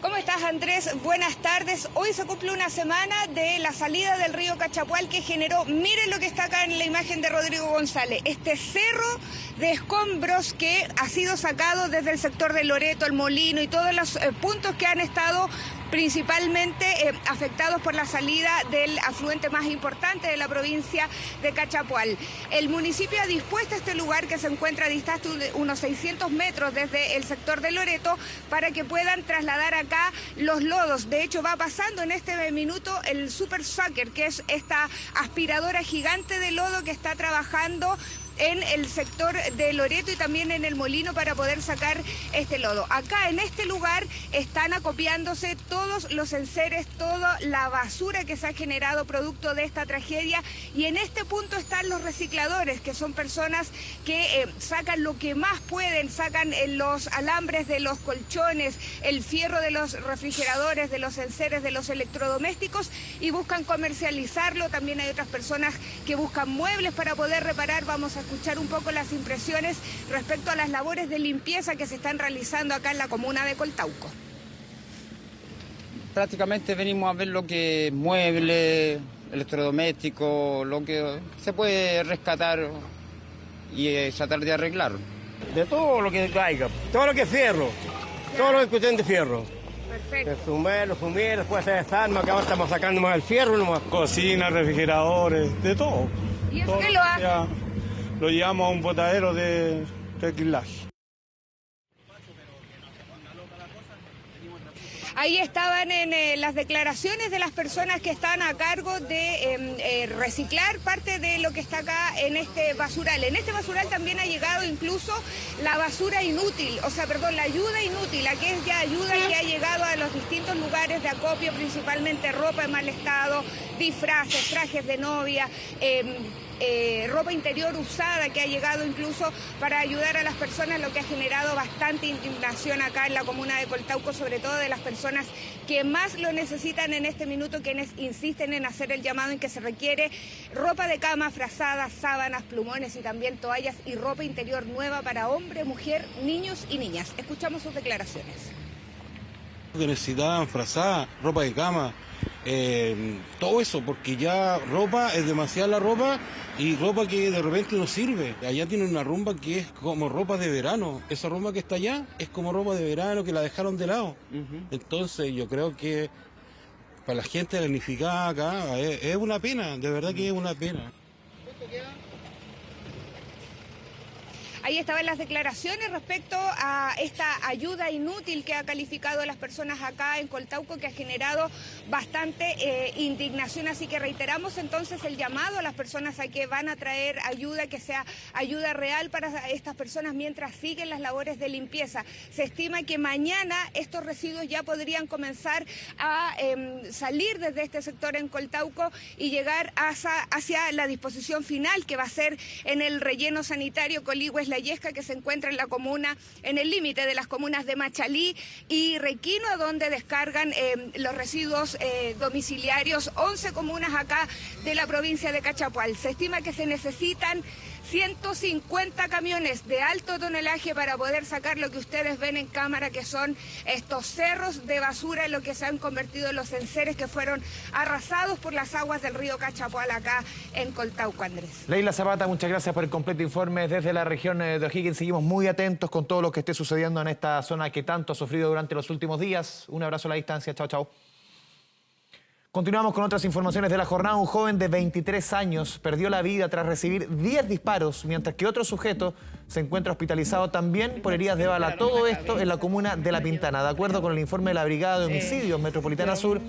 ¿Cómo estás, Andrés? Buenas tardes. Hoy se cumple una semana de la salida del río Cachapual que generó, miren lo que está acá en la imagen de Rodrigo González, este cerro de escombros que ha sido sacado desde el sector de Loreto, el Molino y todos los puntos que han estado principalmente afectados por la salida del afluente más importante de la provincia de Cachapual. El municipio ha dispuesto este lugar que se encuentra a distancia de unos 600 metros desde el sector de Loreto para que puedan trasladar acá los lodos. De hecho, va pasando en este minuto el Super Sucker, que es esta aspiradora gigante de lodo que está trabajando en el sector de Loreto y también en el Molino para poder sacar este lodo. Acá en este lugar están acopiándose todos los enseres, toda la basura que se ha generado producto de esta tragedia, y en este punto están los recicladores, que son personas que sacan lo que más pueden, sacan los alambres de los colchones, el fierro de los refrigeradores, de los enseres, de los electrodomésticos y buscan comercializarlo. También hay otras personas que buscan muebles para poder reparar. Vamos a escuchar un poco las impresiones respecto a las labores de limpieza que se están realizando acá en la comuna de Coltauco. Prácticamente venimos a ver lo que es muebles, electrodomésticos, lo que se puede rescatar y tratar de arreglar. De todo lo que caiga, todo lo que es fierro, todo lo que es cuestión de fierro. Perfecto. Los fumieros, puede ser desarma, que ahora estamos sacando más el fierro nomás. Cocina, refrigeradores, de todo. ¿Y eso qué lo hace? Lo llevamos a un botadero de reciclaje. Ahí estaban en las declaraciones de las personas que están a cargo de reciclar parte de lo que está acá en este basural. En este basural también ha llegado incluso la basura inútil, la ayuda inútil, aquella ayuda que ha llegado a los distintos lugares de acopio, principalmente ropa en mal estado, disfraces, trajes de novia, ropa interior usada que ha llegado incluso para ayudar a las personas, lo que ha generado bastante indignación acá en la comuna de Coltauco, sobre todo de las personas que más lo necesitan en este minuto, quienes insisten en hacer el llamado en que se requiere ropa de cama, frazadas, sábanas, plumones y también toallas y ropa interior nueva para hombre, mujer, niños y niñas. Escuchamos sus declaraciones. Que necesitaban frazada, ropa de cama, todo eso, porque ya ropa es demasiada la ropa y ropa que de repente no sirve. Allá tienen una rumba que es como ropa de verano. Esa rumba que está allá es como ropa de verano que la dejaron de lado. Entonces yo creo que para la gente damnificada acá es una pena, de verdad que es una pena. Ahí estaban las declaraciones respecto a esta ayuda inútil que ha calificado a las personas acá en Coltauco, que ha generado bastante indignación. Así que reiteramos entonces el llamado a las personas a que van a traer ayuda, que sea ayuda real para estas personas mientras siguen las labores de limpieza. Se estima que mañana estos residuos ya podrían comenzar a salir desde este sector en Coltauco y llegar hacia la disposición final, que va a ser en el relleno sanitario Coligües La Yesca, que se encuentra en la comuna, en el límite de las comunas de Machalí y Requino, donde descargan los residuos domiciliarios 11 comunas acá de la provincia de Cachapual. Se estima que se necesitan 150 camiones de alto tonelaje para poder sacar lo que ustedes ven en cámara, que son estos cerros de basura en lo que se han convertido en los enseres que fueron arrasados por las aguas del río Cachapoal acá en Coltauco, Andrés. Leila Zapata, muchas gracias por el completo informe desde la región de O'Higgins. Seguimos muy atentos con todo lo que esté sucediendo en esta zona que tanto ha sufrido durante los últimos días. Un abrazo a la distancia. Chao, chao. Continuamos con otras informaciones de la jornada. Un joven de 23 años perdió la vida tras recibir 10 disparos, mientras que otro sujeto se encuentra hospitalizado también por heridas de bala. Todo esto en la comuna de La Pintana. De acuerdo con el informe de la Brigada de Homicidios Metropolitana Sur,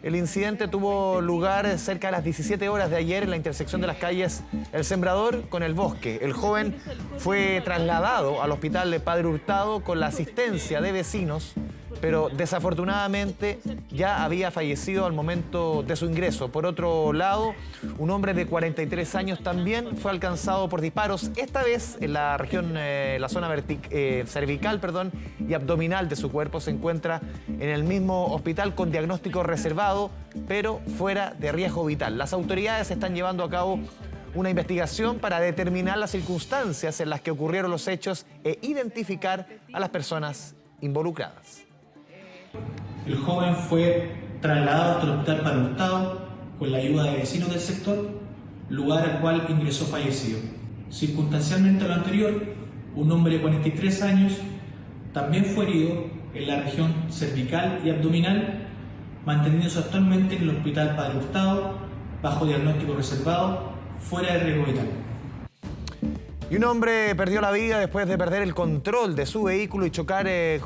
el incidente tuvo lugar cerca de las 17 horas de ayer en la intersección de las calles El Sembrador con El Bosque. El joven fue trasladado al hospital de Padre Hurtado con la asistencia de vecinos, pero desafortunadamente ya había fallecido al momento de su ingreso. Por otro lado, un hombre de 43 años también fue alcanzado por disparos, esta vez en la región, la zona cervical, y abdominal de su cuerpo. Se encuentra en el mismo hospital con diagnóstico reservado, pero fuera de riesgo vital. Las autoridades están llevando a cabo una investigación para determinar las circunstancias en las que ocurrieron los hechos e identificar a las personas involucradas. El joven fue trasladado hasta el hospital Padre Hurtado con la ayuda de vecinos del sector, lugar al cual ingresó fallecido. Circunstancialmente a lo anterior, un hombre de 43 años también fue herido en la región cervical y abdominal, manteniéndose actualmente en el hospital Padre Hurtado bajo diagnóstico reservado, fuera de riesgo vital. Y un hombre perdió la vida después de perder el control de su vehículo y chocar en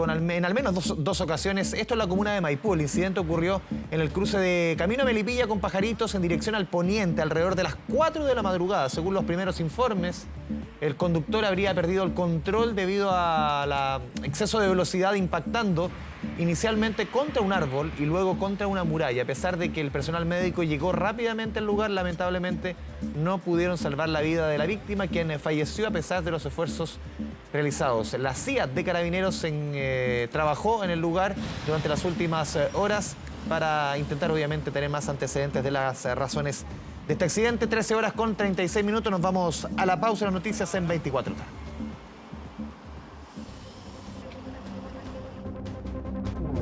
al menos dos ocasiones. Esto en la comuna de Maipú. El incidente ocurrió en el cruce de Camino a Melipilla con Pajaritos en dirección al poniente alrededor de las 4 de la madrugada. Según los primeros informes, el conductor habría perdido el control debido al exceso de velocidad, impactando inicialmente contra un árbol y luego contra una muralla. A pesar de que el personal médico llegó rápidamente al lugar, lamentablemente no pudieron salvar la vida de la víctima, quien falleció a pesar de los esfuerzos realizados. La CIA de Carabineros trabajó en el lugar durante las últimas horas para intentar, obviamente, tener más antecedentes de las razones de este accidente. 13 horas con 36 minutos. Nos vamos a la pausa de las noticias en 24 horas.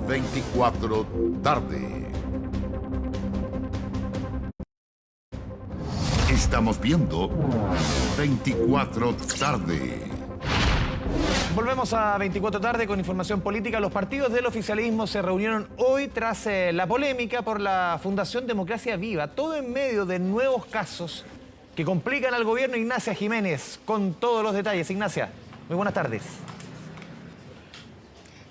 24 tarde. Estamos viendo 24 tarde. Volvemos a 24 tarde con información política. Los partidos del oficialismo se reunieron hoy tras la polémica por la Fundación Democracia Viva. Todo en medio de nuevos casos que complican al gobierno. Ignacia Jiménez con todos los detalles. Ignacia, muy buenas tardes.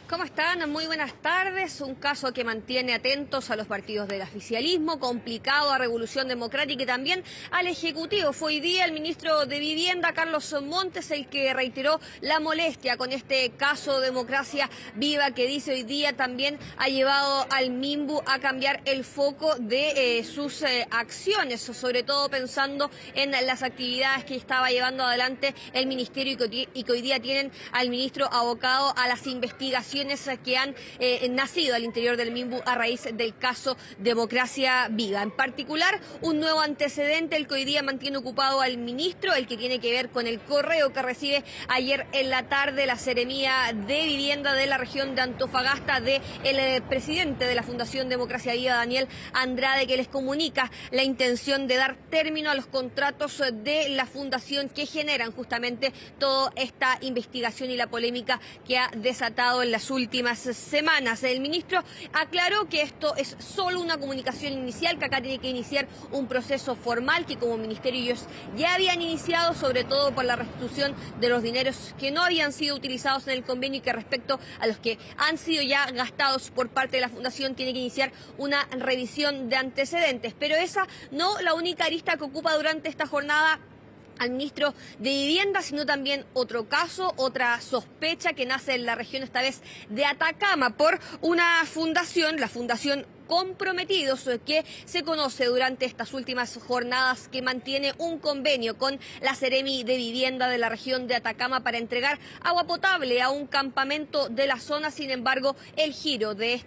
¿Cómo están? Muy buenas tardes. Un caso que mantiene atentos a los partidos del oficialismo, complicado a Revolución Democrática y también al Ejecutivo. Fue hoy día el ministro de Vivienda, Carlos Montes, el que reiteró la molestia con este caso Democracia Viva, que dice hoy día también ha llevado al MIMBU a cambiar el foco de sus acciones, sobre todo pensando en las actividades que estaba llevando adelante el ministerio y que hoy día tienen al ministro abocado a las investigaciones que han nacido al interior del MIMBU a raíz del caso Democracia Viva. En particular, un nuevo antecedente, el que hoy día mantiene ocupado al ministro, el que tiene que ver con el correo que recibe ayer en la tarde la Seremía de Vivienda de la región de Antofagasta del presidente de la Fundación Democracia Viva, Daniel Andrade, que les comunica la intención de dar término a los contratos de la fundación que generan justamente toda esta investigación y la polémica que ha desatado en las últimas semanas. El ministro aclaró que esto es solo una comunicación inicial, que acá tiene que iniciar un proceso formal que como ministerio ellos ya habían iniciado, sobre todo por la restitución de los dineros que no habían sido utilizados en el convenio y que respecto a los que han sido ya gastados por parte de la fundación tiene que iniciar una revisión de antecedentes. Pero esa no la única arista que ocupa durante esta jornada al ministro de Vivienda, sino también otro caso, otra sospecha que nace en la región, esta vez de Atacama, por una fundación, la Fundación Comprometidos, que se conoce durante estas últimas jornadas que mantiene un convenio con la Seremi de Vivienda de la región de Atacama para entregar agua potable a un campamento de la zona. Sin embargo, el giro de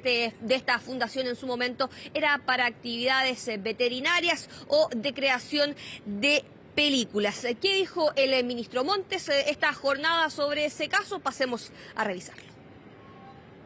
esta fundación en su momento era para actividades veterinarias o de creación de películas. ¿Qué dijo el ministro Montes esta jornada sobre ese caso? Pasemos a revisarlo.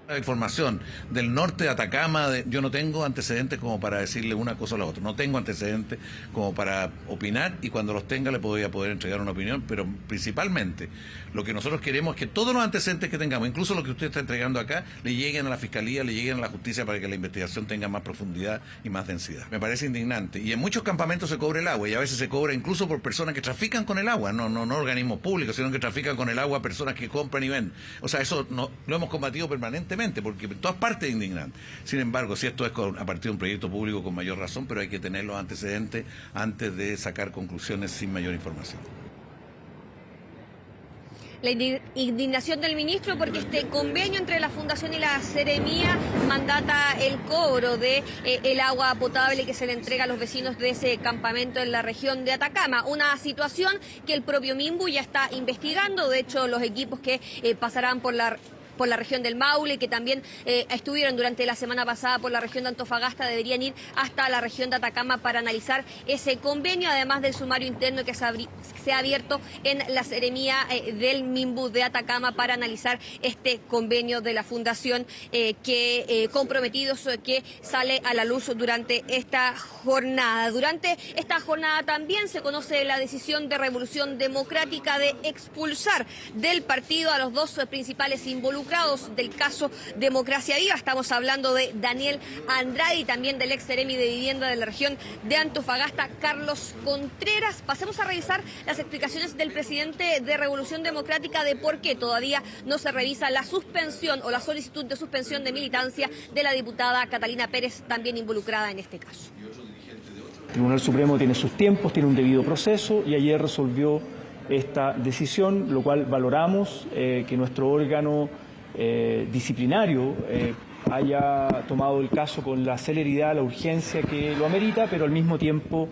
La información del norte de Atacama, yo no tengo antecedentes como para decirle una cosa a la otra, no tengo antecedentes como para opinar, y cuando los tenga le voy a poder entregar una opinión, pero principalmente lo que nosotros queremos es que todos los antecedentes que tengamos, incluso los que usted está entregando acá, le lleguen a la Fiscalía, le lleguen a la Justicia para que la investigación tenga más profundidad y más densidad. Me parece indignante, y en muchos campamentos se cobra el agua, y a veces se cobra incluso por personas que trafican con el agua, no organismos públicos, sino que trafican con el agua personas que compran y venden. O sea, eso lo hemos combatido permanentemente, porque en todas partes es indignante. Sin embargo, si esto es a partir de un proyecto público, con mayor razón, pero hay que tener los antecedentes antes de sacar conclusiones sin mayor información. La indignación del ministro porque este convenio entre la Fundación y la Seremía mandata el cobro de el agua potable que se le entrega a los vecinos de ese campamento en la región de Atacama. Una situación que el propio Minbu ya está investigando. De hecho, los equipos que pasarán por la región del Maule, que también estuvieron durante la semana pasada por la región de Antofagasta, deberían ir hasta la región de Atacama para analizar ese convenio, además del sumario interno que se ha abierto en la Seremía del Minbu de Atacama para analizar este convenio de la Fundación comprometidos que sale a la luz durante esta jornada. Durante esta jornada también se conoce la decisión de Revolución Democrática de expulsar del partido a los dos principales involucrados del caso Democracia Viva. Estamos hablando de Daniel Andrade y también del ex seremi de vivienda de la región de Antofagasta, Carlos Contreras. Pasemos a revisar las explicaciones del presidente de Revolución Democrática de por qué todavía no se revisa la suspensión o la solicitud de suspensión de militancia de la diputada Catalina Pérez, también involucrada en este caso. El Tribunal Supremo tiene sus tiempos, tiene un debido proceso y ayer resolvió esta decisión, lo cual valoramos que nuestro órgano disciplinario haya tomado el caso con la celeridad, la urgencia que lo amerita, pero al mismo tiempo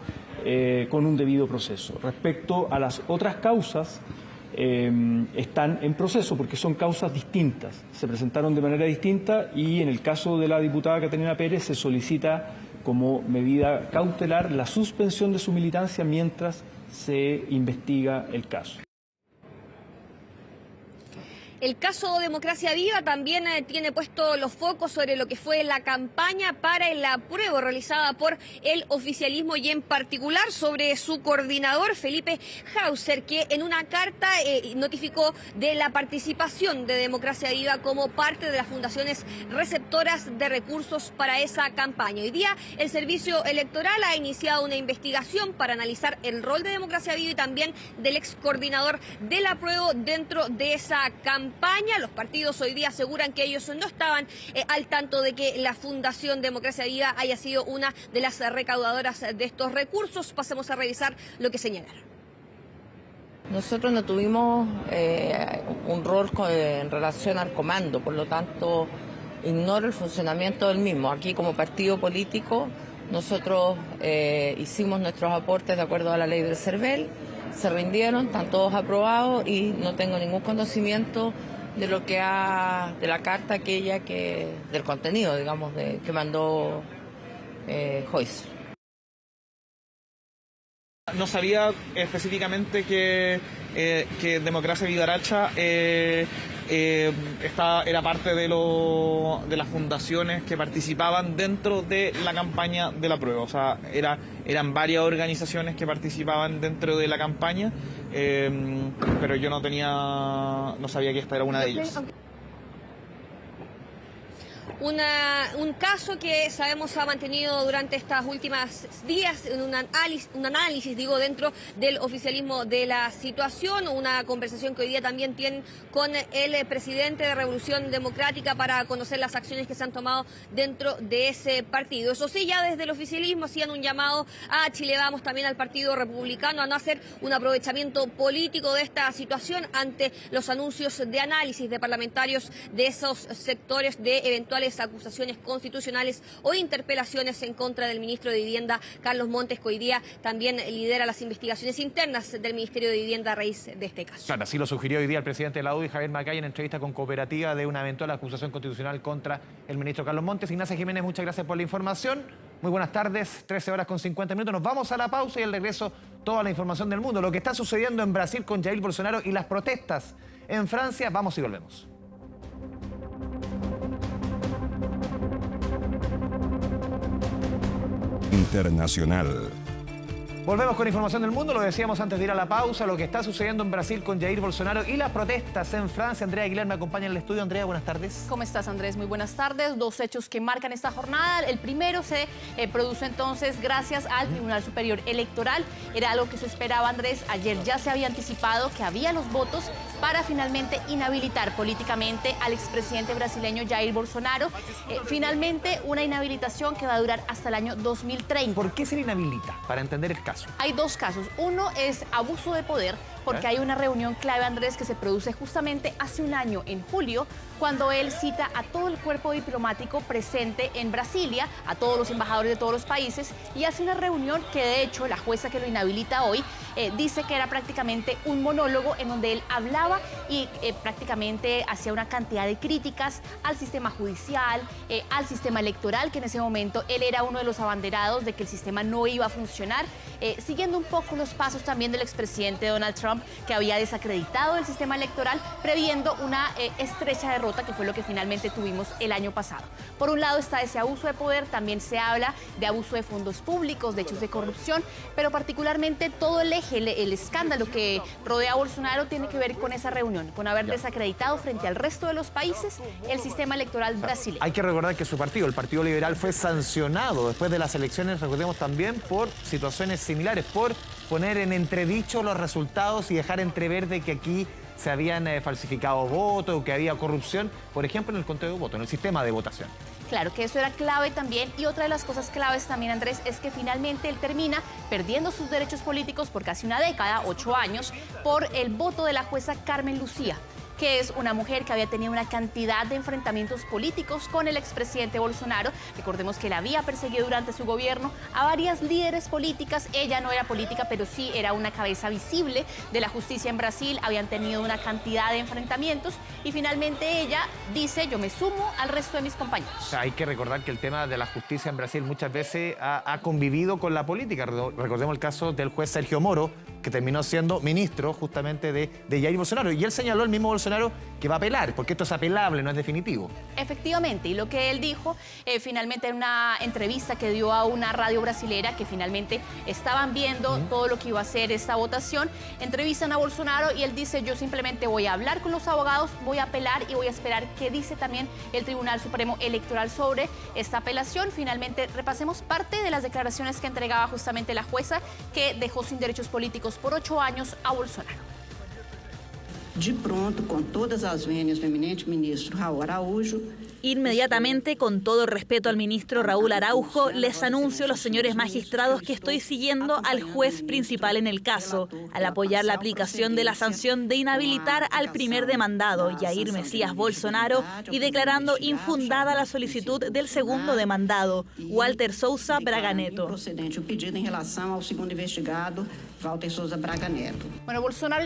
con un debido proceso. Respecto a las otras causas, están en proceso porque son causas distintas, se presentaron de manera distinta y en el caso de la diputada Catalina Pérez se solicita como medida cautelar la suspensión de su militancia mientras se investiga el caso. El caso Democracia Viva también tiene puesto los focos sobre lo que fue la campaña para el apruebo realizada por el oficialismo y en particular sobre su coordinador Felipe Hauser, que en una carta notificó de la participación de Democracia Viva como parte de las fundaciones receptoras de recursos para esa campaña. Hoy día el Servicio Electoral ha iniciado una investigación para analizar el rol de Democracia Viva y también del ex coordinador del apruebo dentro de esa campaña. Los partidos hoy día aseguran que ellos no estaban al tanto de que la Fundación Democracia Viva haya sido una de las recaudadoras de estos recursos. Pasemos a revisar lo que señalaron. Nosotros no tuvimos un rol en relación al comando, por lo tanto ignoro el funcionamiento del mismo. Aquí como partido político nosotros hicimos nuestros aportes de acuerdo a la ley del CERVEL, se rindieron, están todos aprobados y no tengo ningún conocimiento de lo que de la carta aquella del contenido, digamos, que mandó Joyce. No sabía específicamente que Democracia Viva Aracha era parte de las fundaciones que participaban dentro de la campaña de la prueba. O sea, eran varias organizaciones que participaban dentro de la campaña, pero yo no sabía que esta era una de ellas. Un caso que sabemos ha mantenido durante estas últimas días un análisis dentro del oficialismo de la situación, una conversación que hoy día también tienen con el presidente de Revolución Democrática para conocer las acciones que se han tomado dentro de ese partido. Eso sí, ya desde el oficialismo hacían un llamado a Chile Vamos, también al Partido Republicano, a no hacer un aprovechamiento político de esta situación ante los anuncios de análisis de parlamentarios de esos sectores de eventuales acusaciones constitucionales o interpelaciones en contra del ministro de Vivienda, Carlos Montes, que hoy día también lidera las investigaciones internas del Ministerio de Vivienda a raíz de este caso. Claro, así lo sugirió hoy día el presidente de la UDI, Javier Macaya, en entrevista con Cooperativa, de una eventual acusación constitucional contra el ministro Carlos Montes. Ignacia Jiménez, muchas gracias por la información. Muy buenas tardes, 13 horas con 50 minutos. Nos vamos a la pausa y al regreso toda la información del mundo. Lo que está sucediendo en Brasil con Jair Bolsonaro y las protestas en Francia. Vamos y volvemos. Internacional. Volvemos con información del mundo, lo decíamos antes de ir a la pausa, lo que está sucediendo en Brasil con Jair Bolsonaro y las protestas en Francia. Andrea Aguilar me acompaña en el estudio. Andrea, buenas tardes. ¿Cómo estás, Andrés? Muy buenas tardes. Dos hechos que marcan esta jornada. El primero se produce entonces gracias al Tribunal Superior Electoral. Era algo que se esperaba, Andrés. Ayer ya se había anticipado que había los votos para finalmente inhabilitar políticamente al expresidente brasileño Jair Bolsonaro. Finalmente, una inhabilitación que va a durar hasta el año 2030. ¿Por qué se le inhabilita? Para entender el caso. Hay dos casos. Uno es abuso de poder, porque hay una reunión clave, Andrés, que se produce justamente hace un año, en julio, cuando él cita a todo el cuerpo diplomático presente en Brasilia, a todos los embajadores de todos los países, y hace una reunión que, de hecho, la jueza que lo inhabilita hoy dice que era prácticamente un monólogo en donde él hablaba y prácticamente hacía una cantidad de críticas al sistema judicial, al sistema electoral, que en ese momento él era uno de los abanderados de que el sistema no iba a funcionar, siguiendo un poco los pasos también del expresidente Donald Trump, que había desacreditado el sistema electoral, previendo una estrecha derrota, que fue lo que finalmente tuvimos el año pasado. Por un lado está ese abuso de poder, también se habla de abuso de fondos públicos, de hechos de corrupción, pero particularmente todo el eje, el escándalo que rodea a Bolsonaro tiene que ver con esa reunión, con haber desacreditado frente al resto de los países el sistema electoral brasileño. Hay que recordar que su partido, el Partido Liberal, fue sancionado después de las elecciones, recordemos también, por situaciones similares, por poner en entredicho los resultados y dejar entrever de que aquí se habían falsificado votos o que había corrupción, por ejemplo, en el conteo de votos, en el sistema de votación. Claro que eso era clave también, y otra de las cosas claves también, Andrés, es que finalmente él termina perdiendo sus derechos políticos por casi una década, 8 años, por el voto de la jueza Carmen Lucía, que es una mujer que había tenido una cantidad de enfrentamientos políticos con el expresidente Bolsonaro. Recordemos que la había perseguido durante su gobierno a varias líderes políticas. Ella no era política, pero sí era una cabeza visible de la justicia en Brasil. Habían tenido una cantidad de enfrentamientos y finalmente ella dice: yo me sumo al resto de mis compañeros. O sea, hay que recordar que el tema de la justicia en Brasil muchas veces ha convivido con la política. Recordemos el caso del juez Sergio Moro, que terminó siendo ministro justamente de Jair Bolsonaro. Y él señaló, el mismo Bolsonaro, que va a apelar, porque esto es apelable, no es definitivo. Efectivamente, y lo que él dijo finalmente en una entrevista que dio a una radio brasilera, que finalmente estaban viendo todo lo que iba a ser esta votación, entrevistan a Bolsonaro y él dice: yo simplemente voy a hablar con los abogados, voy a apelar y voy a esperar qué dice también el Tribunal Supremo Electoral sobre esta apelación. Finalmente, repasemos parte de las declaraciones que entregaba justamente la jueza, que dejó sin derechos políticos por 8 años a Bolsonaro. De pronto, con todas as vênias do eminente ministro Raúl Araújo. Inmediatamente, con todo respeto al ministro Raúl Araujo, les anuncio a los señores magistrados que estoy siguiendo al juez principal en el caso, al apoyar la aplicación de la sanción de inhabilitar al primer demandado, Jair Messias Bolsonaro, y declarando infundada la solicitud del segundo demandado, Walter Souza Braga Neto. Bueno, Bolsonaro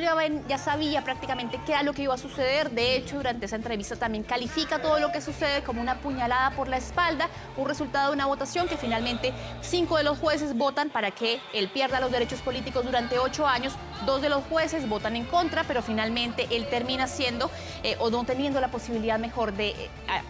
ya sabía prácticamente qué era lo que iba a suceder. De hecho, durante esa entrevista también califica todo lo que sucede como una puñalada por la espalda, un resultado de una votación que finalmente 5 de los jueces votan para que él pierda los derechos políticos durante 8 años. 2 de los jueces votan en contra, pero finalmente él termina siendo o no teniendo la posibilidad mejor de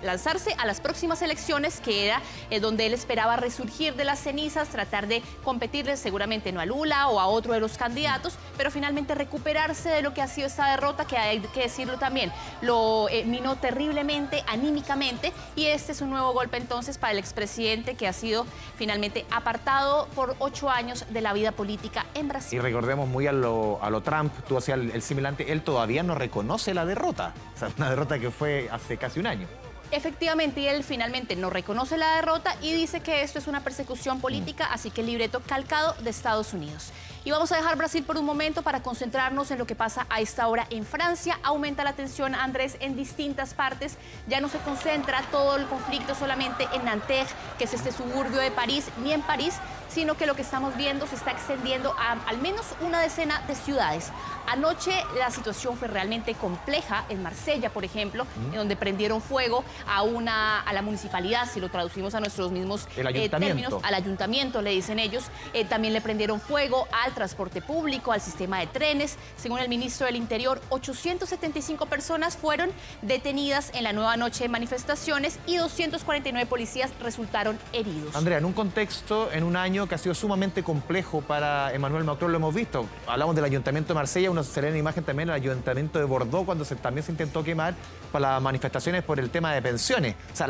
lanzarse a las próximas elecciones, que era donde él esperaba resurgir de las cenizas, tratar de competirle seguramente no a Lula o a otro de los candidatos, pero finalmente recuperarse de lo que ha sido esta derrota, que hay que decirlo también, lo minó terriblemente, anímicamente, y este es un nuevo golpe entonces para el expresidente, que ha sido finalmente apartado por 8 años de la vida política en Brasil. Y recordemos muy a lo Trump, tú hacías el similante, él todavía no reconoce la derrota, o sea, una derrota que fue hace casi un año. Efectivamente, y él finalmente no reconoce la derrota y dice que esto es una persecución política, así que el libreto calcado de Estados Unidos. Y vamos a dejar Brasil por un momento para concentrarnos en lo que pasa a esta hora en Francia. Aumenta la tensión, Andrés, en distintas partes. Ya no se concentra todo el conflicto solamente en Nanterre, que es este suburbio de París, ni en París, sino que lo que estamos viendo se está extendiendo a al menos una decena de ciudades. Anoche la situación fue realmente compleja en Marsella, por ejemplo, en donde prendieron fuego a la municipalidad, si lo traducimos a nuestros mismos términos, al ayuntamiento, le dicen ellos. También le prendieron fuego al al transporte público, al sistema de trenes. Según el ministro del Interior, 875 personas fueron detenidas en la nueva noche de manifestaciones y 249 policías resultaron heridos. Andrea, en un contexto, en un año que ha sido sumamente complejo para Emmanuel Macron, lo hemos visto. Hablamos del Ayuntamiento de Marsella, una serena imagen también del Ayuntamiento de Bordeaux, cuando también se intentó quemar para las manifestaciones por el tema de pensiones. O sea,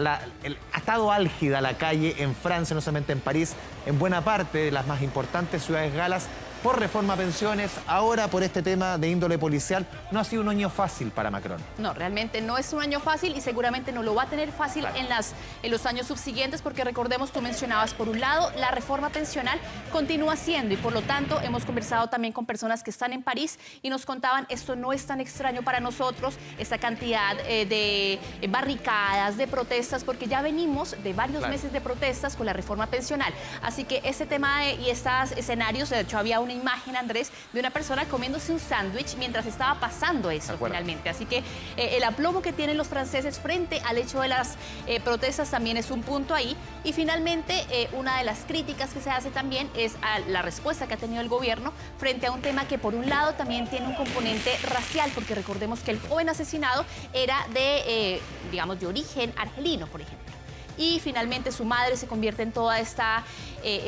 ha estado álgida la calle en Francia, no solamente en París, en buena parte de las más importantes ciudades galas, por reforma a pensiones, ahora por este tema de índole policial. No ha sido un año fácil para Macron. No, realmente no es un año fácil y seguramente no lo va a tener fácil en los años subsiguientes, porque recordemos, tú mencionabas, por un lado, la reforma pensional continúa siendo, y por lo tanto hemos conversado también con personas que están en París y nos contaban, esto no es tan extraño para nosotros, esta cantidad de barricadas, de protestas, porque ya venimos de varios meses de protestas con la reforma pensional. Así que ese tema y estos escenarios, de hecho había una imagen, Andrés, de una persona comiéndose un sándwich mientras estaba pasando eso finalmente. Así que el aplomo que tienen los franceses frente al hecho de las protestas también es un punto ahí. Y finalmente, una de las críticas que se hace también es a la respuesta que ha tenido el gobierno frente a un tema que por un lado también tiene un componente racial, porque recordemos que el joven asesinado era de, digamos, de origen argelino, por ejemplo. Y finalmente su madre se convierte en toda esta,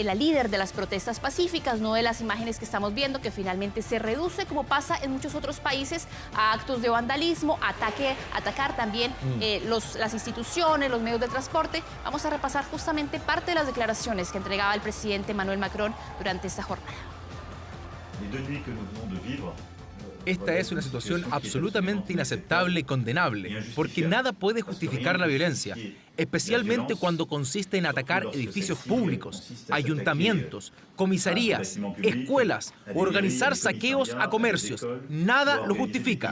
la líder de las protestas pacíficas, no de las imágenes que estamos viendo, que finalmente se reduce, como pasa en muchos otros países, a actos de vandalismo, atacar también las instituciones, los medios de transporte. Vamos a repasar justamente parte de las declaraciones que entregaba el presidente Emmanuel Macron durante esta jornada. Esta es una situación absolutamente inaceptable y condenable, porque nada puede justificar la violencia, especialmente cuando consiste en atacar edificios públicos, ayuntamientos, comisarías, escuelas o organizar saqueos a comercios. Nada lo justifica.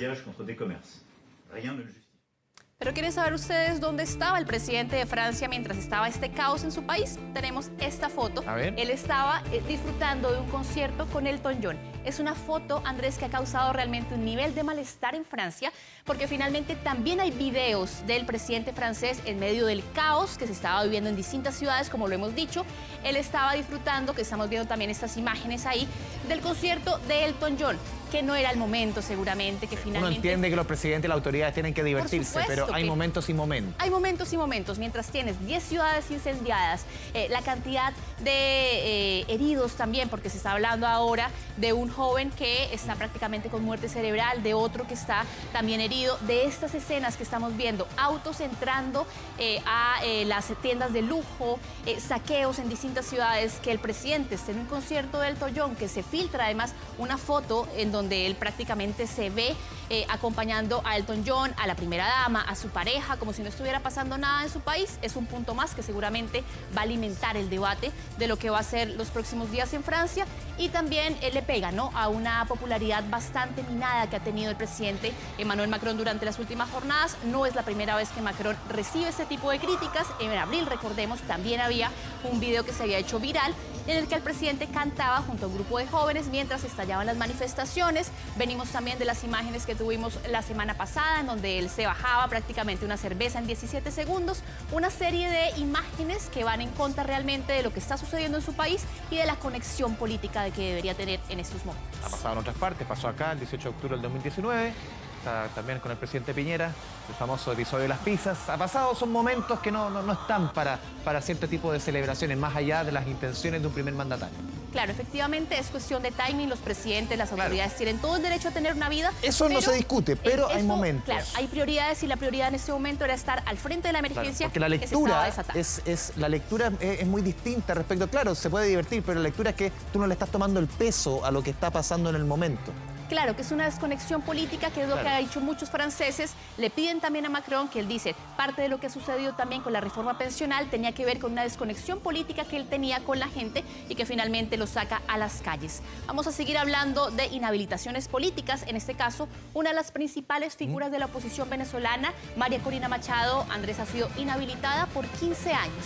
Pero ¿quieren saber ustedes dónde estaba el presidente de Francia mientras estaba este caos en su país? Tenemos esta foto. Él estaba disfrutando de un concierto con Elton John. Es una foto, Andrés, que ha causado realmente un nivel de malestar en Francia, porque finalmente también hay videos del presidente francés en medio del caos que se estaba viviendo en distintas ciudades, como lo hemos dicho. Él estaba disfrutando, que estamos viendo también estas imágenes ahí, del concierto de Elton John, que no era el momento seguramente, que finalmente... Uno entiende que los presidentes y las autoridades tienen que divertirse, pero hay momentos y momentos. Hay momentos y momentos. Mientras tienes 10 ciudades incendiadas, la cantidad de heridos también, porque se está hablando ahora de un joven que está prácticamente con muerte cerebral, de otro que está también herido, de estas escenas que estamos viendo, autos entrando a las tiendas de lujo, saqueos en distintas ciudades, que el presidente esté en un concierto de Elton John, que se filtra además una foto en donde él prácticamente se ve acompañando a Elton John, a la primera dama, a su pareja, como si no estuviera pasando nada en su país. Es un punto más que seguramente va a alimentar el debate de lo que va a ser los próximos días en Francia, y también le pega, ¿no?, a una popularidad bastante minada que ha tenido el presidente Emmanuel Macron durante las últimas jornadas. No es la primera vez que Macron recibe este tipo de críticas. En abril, recordemos, también había un video que se había hecho viral en el que el presidente cantaba junto a un grupo de jóvenes mientras estallaban las manifestaciones. Venimos también de las imágenes que tuvimos la semana pasada, en donde él se bajaba prácticamente una cerveza en 17 segundos. Una serie de imágenes que van en contra realmente de lo que está sucediendo en su país y de la conexión política que debería tener en estos momentos. Ha pasado en otras partes, pasó acá el 18 de octubre del 2019, también con el presidente Piñera, el famoso episodio de las pizzas. Ha pasado, son momentos que no están para cierto tipo de celebraciones, más allá de las intenciones de un primer mandatario. Claro, efectivamente es cuestión de timing, los presidentes, las autoridades tienen todo el derecho a tener una vida. Eso no se discute, pero hay momentos. Claro, hay prioridades y la prioridad en este momento era estar al frente de la emergencia. Porque la lectura es muy distinta respecto, claro, se puede divertir, pero la lectura es que tú no le estás tomando el peso a lo que está pasando en el momento. Claro, que es una desconexión política, que es lo que han dicho muchos franceses. Le piden también a Macron, que él dice, parte de lo que ha sucedido también con la reforma pensional tenía que ver con una desconexión política que él tenía con la gente y que finalmente lo saca a las calles. Vamos a seguir hablando de inhabilitaciones políticas. En este caso, una de las principales figuras de la oposición venezolana, María Corina Machado, Andrés, ha sido inhabilitada por 15 años.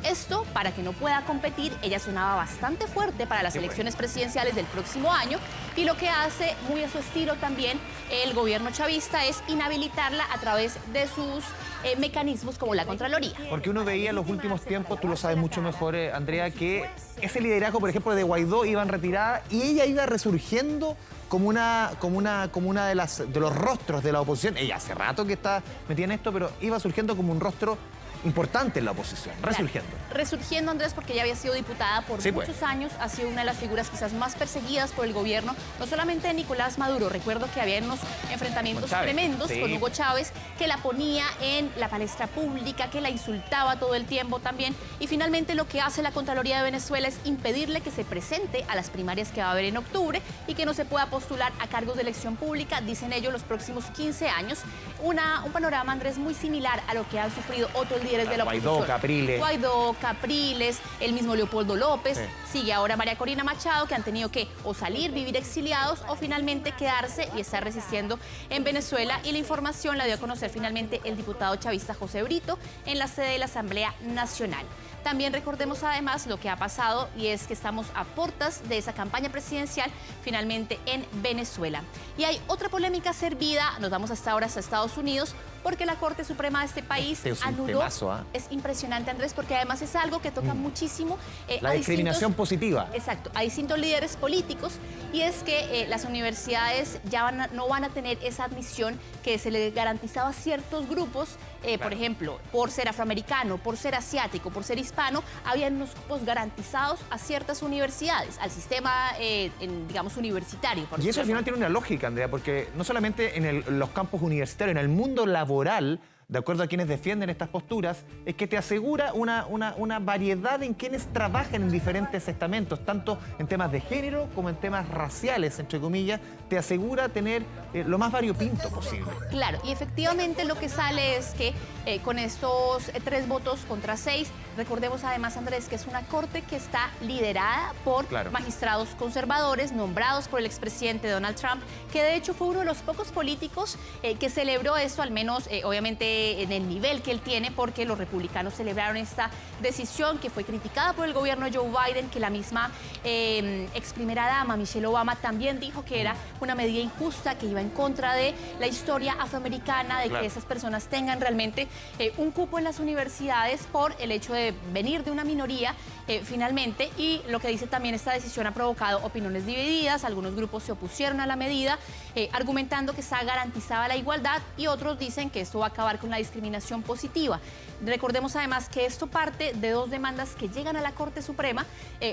Esto para que no pueda competir. Ella sonaba bastante fuerte para las elecciones presidenciales del próximo año, y lo que hace, muy a su estilo también, el gobierno chavista es inhabilitarla a través de sus mecanismos como la Contraloría. Porque uno veía en los últimos tiempos, tú lo sabes mucho mejor, Andrea, que ese liderazgo, por ejemplo, de Guaidó iba en retirada y ella iba resurgiendo como una de los rostros de la oposición. Ella hace rato que está metida en esto, pero iba surgiendo como un rostro importante en la oposición, resurgiendo. Resurgiendo, Andrés, porque ella había sido diputada por muchos años, ha sido una de las figuras quizás más perseguidas por el gobierno, no solamente de Nicolás Maduro. Recuerdo que había unos enfrentamientos tremendos con Hugo Chávez, que la ponía en la palestra pública, que la insultaba todo el tiempo también, y finalmente lo que hace la Contraloría de Venezuela es impedirle que se presente a las primarias que va a haber en octubre y que no se pueda postular a cargos de elección pública, dicen ellos, los próximos 15 años. Un panorama, Andrés, muy similar a lo que han sufrido otros líderes de la oposición. Guaidó, Capriles, el mismo Leopoldo López, sigue ahora María Corina Machado, que han tenido que o salir, vivir exiliados o finalmente quedarse y estar resistiendo en Venezuela. Y la información la dio a conocer finalmente el diputado chavista José Brito en la sede de la Asamblea Nacional. También recordemos además lo que ha pasado, y es que estamos a puertas de esa campaña presidencial finalmente en Venezuela. Y hay otra polémica servida, nos vamos hasta ahora hasta Estados Unidos, porque la Corte Suprema de este país anuló. Es impresionante, Andrés, porque además es algo que toca muchísimo la discriminación positiva. Exacto, a distintos líderes políticos, y es que las universidades ya no van a tener esa admisión que se le garantizaba a ciertos grupos, por ejemplo, por ser afroamericano, por ser asiático, por ser hispano, habían unos cupos garantizados a ciertas universidades, al sistema, digamos, universitario. Y eso al final tiene una lógica, Andrea, porque no solamente en los campos universitarios, en el mundo laboral, de acuerdo a quienes defienden estas posturas, es que te asegura una variedad en quienes trabajan en diferentes estamentos, tanto en temas de género como en temas raciales, entre comillas, te asegura tener lo más variopinto posible. Claro, y efectivamente lo que sale es que con estos 3 votos contra 6, recordemos además, Andrés, que es una corte que está liderada por magistrados conservadores nombrados por el expresidente Donald Trump, que de hecho fue uno de los pocos políticos que celebró esto, al menos obviamente en el nivel que él tiene, porque los republicanos celebraron esta decisión que fue criticada por el gobierno de Joe Biden, que la misma ex primera dama Michelle Obama también dijo que era una medida injusta, que iba en contra de la historia afroamericana, de que esas personas tengan realmente un cupo en las universidades por el hecho de venir de una minoría finalmente. Y lo que dice también esta decisión ha provocado opiniones divididas. Algunos grupos se opusieron a la medida, argumentando que está garantizada la igualdad, y otros dicen que esto va a acabar con la discriminación positiva. Recordemos además que esto parte de 2 demandas que llegan a la Corte Suprema,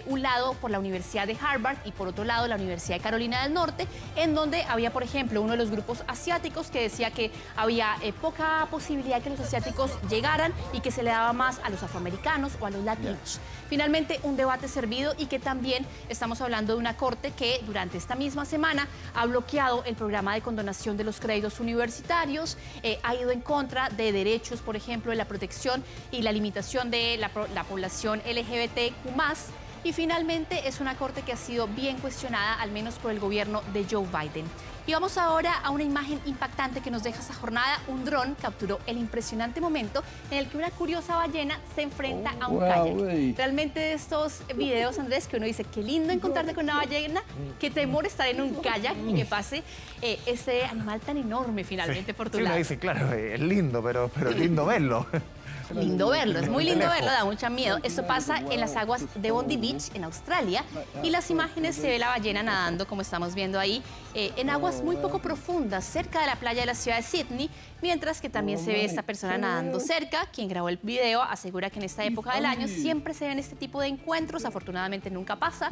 un lado por la Universidad de Harvard y por otro lado la Universidad de Carolina del Norte, en donde había, por ejemplo, uno de los grupos asiáticos que decía que había poca posibilidad que los asiáticos llegaran y que se le daba más a los afroamericanos o a los latinos. Finalmente, un debate servido, y que también estamos hablando de una corte que durante esta misma semana ha bloqueado el programa de condonación de los créditos universitarios, ha ido en contra de derechos, por ejemplo, de la protección y la limitación de la población LGBTQ+. Y finalmente es una corte que ha sido bien cuestionada, al menos por el gobierno de Joe Biden. Y vamos ahora a una imagen impactante que nos deja esta jornada. Un dron capturó el impresionante momento en el que una curiosa ballena se enfrenta a un kayak. Realmente de estos videos, Andrés, que uno dice, qué lindo encontrarte con una ballena, qué temor estar en un kayak y que pase ese animal tan enorme finalmente por tu lado. Uno dice, claro, es lindo, pero es lindo verlo. Lindo verlo, es muy lindo verlo, da mucho miedo. Esto pasa en las aguas de Bondi Beach, en Australia, y las imágenes se ve la ballena nadando, como estamos viendo ahí, en aguas muy poco profundas, cerca de la playa de la ciudad de Sydney, mientras que también se ve esta persona nadando cerca. Quien grabó el video asegura que en esta época del año siempre se ven este tipo de encuentros, afortunadamente nunca pasa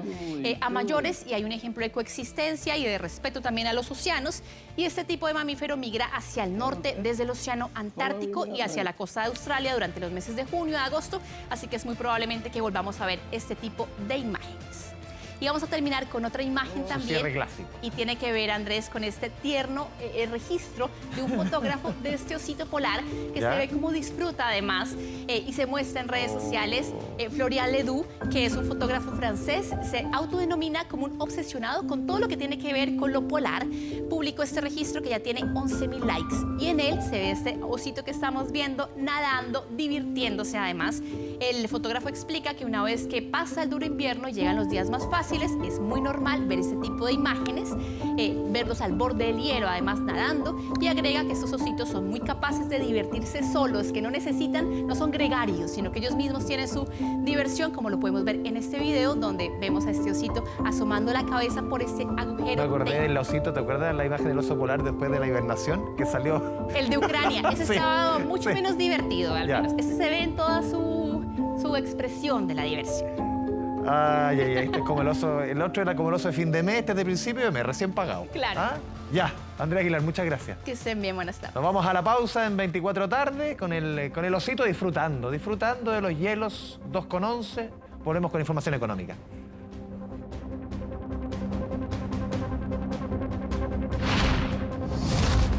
a mayores, y hay un ejemplo de coexistencia y de respeto también a los océanos, y este tipo de mamífero migra hacia el norte desde el océano Antártico y hacia la costa de Australia durante los meses de junio y agosto, así que es muy probablemente que volvamos a ver este tipo de imágenes. Y vamos a terminar con otra imagen también, y tiene que ver, Andrés, con este tierno registro de un fotógrafo de este osito polar que se ve cómo disfruta además, y se muestra en redes sociales. Florian Ledoux, que es un fotógrafo francés, se autodenomina como un obsesionado con todo lo que tiene que ver con lo polar. Publicó este registro que ya tiene 11.000 likes, y en él se ve este osito que estamos viendo nadando, divirtiéndose además. El fotógrafo explica que una vez que pasa el duro invierno y llegan los días más fáciles, Brasiles es muy normal ver ese tipo de imágenes, verlos al borde del hielo, además nadando, y agrega que estos ositos son muy capaces de divertirse solos, que no son gregarios, sino que ellos mismos tienen su diversión, como lo podemos ver en este video, donde vemos a este osito asomando la cabeza por este agujero. Me acordé del osito, ¿te acuerdas de la imagen del oso polar después de la hibernación que salió? El de Ucrania, ese Sí, estaba mucho sí. menos divertido, al Ya. menos. Ese se ve en toda su expresión de la diversión. Ay, este es como el oso, el otro era como el oso de fin de mes, este de principio de mes, recién pagado. Claro. ¿Ah? Ya, Andrea Aguilar, muchas gracias. Que estén bien, buenas tardes. Nos vamos a la pausa en 24 tarde con el osito disfrutando de los hielos 2,11. Volvemos con información económica.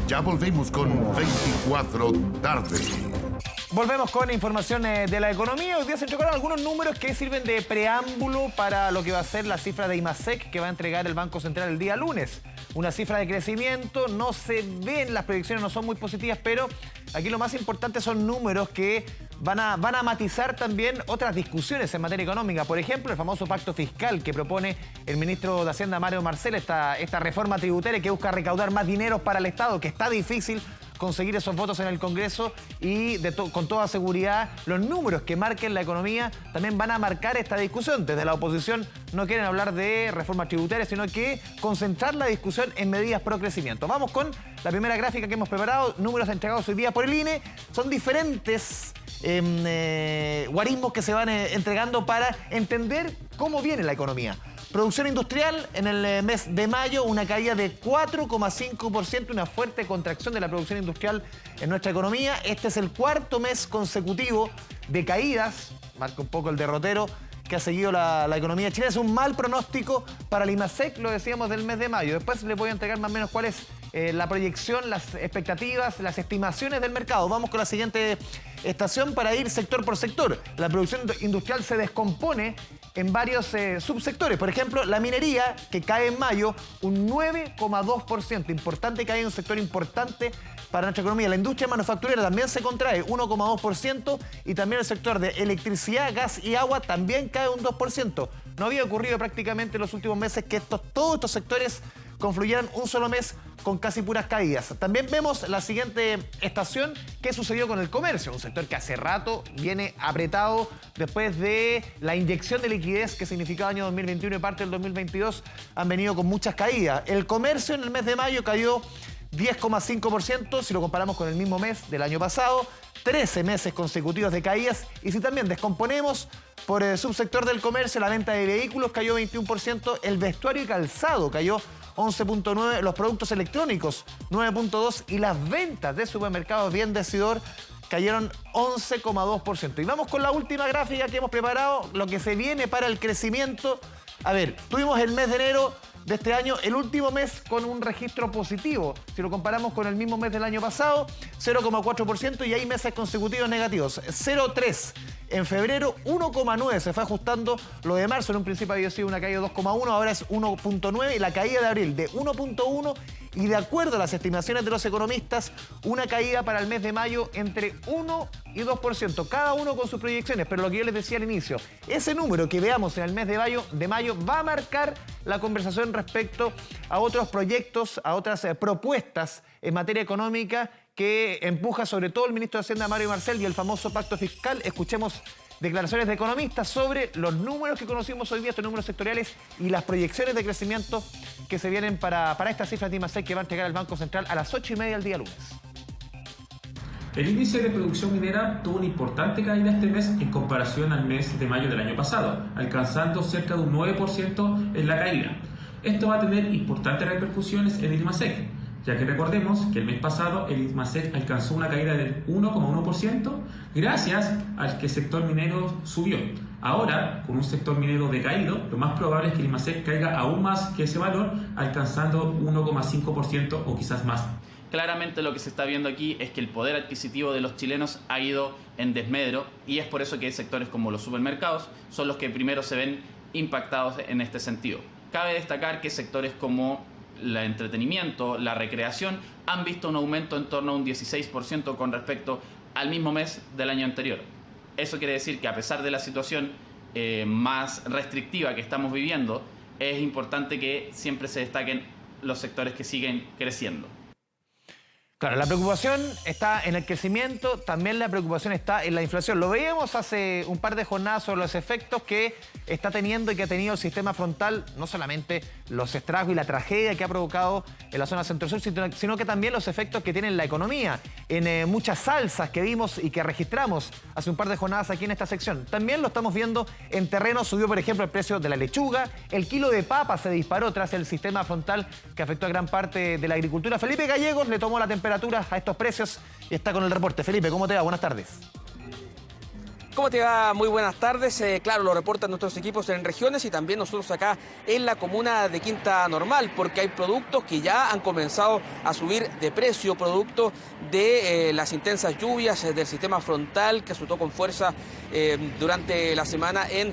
Ya volvemos con 24 tarde. Volvemos con información de la economía. Hoy día se entregaron algunos números que sirven de preámbulo para lo que va a ser la cifra de IMASEC que va a entregar el Banco Central el día lunes. Una cifra de crecimiento, no se ven, las predicciones no son muy positivas, pero aquí lo más importante son números que van a matizar también otras discusiones en materia económica. Por ejemplo, el famoso pacto fiscal que propone el ministro de Hacienda, Mario Marcel, esta reforma tributaria que busca recaudar más dinero para el Estado, que está difícil conseguir esos votos en el Congreso, y con toda seguridad los números que marquen la economía también van a marcar esta discusión. Desde la oposición no quieren hablar de reformas tributarias, sino que concentrar la discusión en medidas pro crecimiento. Vamos con la primera gráfica que hemos preparado, números entregados hoy día por el INE. Son diferentes guarismos que se van entregando para entender cómo viene la economía. Producción industrial en el mes de mayo, una caída de 4,5%, una fuerte contracción de la producción industrial en nuestra economía. Este es el cuarto mes consecutivo de caídas, marca un poco el derrotero que ha seguido la economía chilena. Es un mal pronóstico para el IMASEC, lo decíamos, del mes de mayo. Después les voy a entregar más o menos cuál es la proyección, las expectativas, las estimaciones del mercado. Vamos con la siguiente estación para ir sector por sector. La producción industrial se descompone en varios subsectores. Por ejemplo, la minería, que cae en mayo un 9,2%. Importante, cae en un sector importante para nuestra economía. La industria manufacturera también se contrae 1,2%, y también el sector de electricidad, gas y agua también cae un 2%. No había ocurrido prácticamente en los últimos meses que todos estos sectores confluyeran un solo mes con casi puras caídas. También vemos la siguiente estación, qué sucedió con el comercio, un sector que hace rato viene apretado después de la inyección de liquidez que significaba el año 2021 y parte del 2022, han venido con muchas caídas. El comercio en el mes de mayo cayó 10,5% si lo comparamos con el mismo mes del año pasado, 13 meses consecutivos de caídas. Y si también descomponemos por el subsector del comercio, la venta de vehículos cayó 21%, el vestuario y calzado cayó 11,9%, los productos electrónicos 9,2% y las ventas de supermercados bien decidor cayeron 11,2%. Y vamos con la última gráfica que hemos preparado, lo que se viene para el crecimiento. A ver, tuvimos el mes de enero de este año, el último mes con un registro positivo. Si lo comparamos con el mismo mes del año pasado, 0,4%, y hay meses consecutivos negativos. 0,3%. En febrero, 1,9%. Se fue ajustando lo de marzo. En un principio había sido una caída de 2,1%, ahora es 1,9%. Y la caída de abril de 1,1%. Y de acuerdo a las estimaciones de los economistas, una caída para el mes de mayo entre 1 y 2%. Cada uno con sus proyecciones. Pero lo que yo les decía al inicio, ese número que veamos en el mes de mayo va a marcar la conversación respecto a otros proyectos, a otras propuestas en materia económica que empuja sobre todo el ministro de Hacienda, Mario Marcel, y el famoso pacto fiscal. Escuchemos declaraciones de economistas sobre los números que conocimos hoy día, estos números sectoriales y las proyecciones de crecimiento que se vienen para estas cifras de IMASEC que va a entregar el Banco Central a las 8:30 del día lunes. El índice de producción minera tuvo una importante caída este mes en comparación al mes de mayo del año pasado, alcanzando cerca de un 9% en la caída. Esto va a tener importantes repercusiones en el IMASEC, ya que recordemos que el mes pasado el IMASEC alcanzó una caída del 1,1% gracias al que el sector minero subió. Ahora, con un sector minero decaído, lo más probable es que el IMASEC caiga aún más que ese valor, alcanzando 1,5% o quizás más. Claramente lo que se está viendo aquí es que el poder adquisitivo de los chilenos ha ido en desmedro, y es por eso que sectores como los supermercados son los que primero se ven impactados en este sentido. Cabe destacar que sectores como el entretenimiento, la recreación, han visto un aumento en torno a un 16% con respecto al mismo mes del año anterior. Eso quiere decir que a pesar de la situación más restrictiva que estamos viviendo, es importante que siempre se destaquen los sectores que siguen creciendo. Claro, la preocupación está en el crecimiento, también la preocupación está en la inflación. Lo veíamos hace un par de jornadas sobre los efectos que está teniendo y que ha tenido el sistema frontal, no solamente los estragos y la tragedia que ha provocado en la zona centro-sur, sino que también los efectos que tiene en la economía, en muchas salsas que vimos y que registramos hace un par de jornadas aquí en esta sección. También lo estamos viendo en terreno, subió por ejemplo el precio de la lechuga, el kilo de papa se disparó tras el sistema frontal que afectó a gran parte de la agricultura. Felipe Gallegos le tomó la temperatura a estos precios y está con el reporte. Felipe, ¿cómo te va? Buenas tardes. ¿Cómo te va? Muy buenas tardes. Claro, lo reportan nuestros equipos en regiones y también nosotros acá en la comuna de Quinta Normal, porque hay productos que ya han comenzado a subir de precio, producto de las intensas lluvias del sistema frontal que azotó con fuerza durante la semana en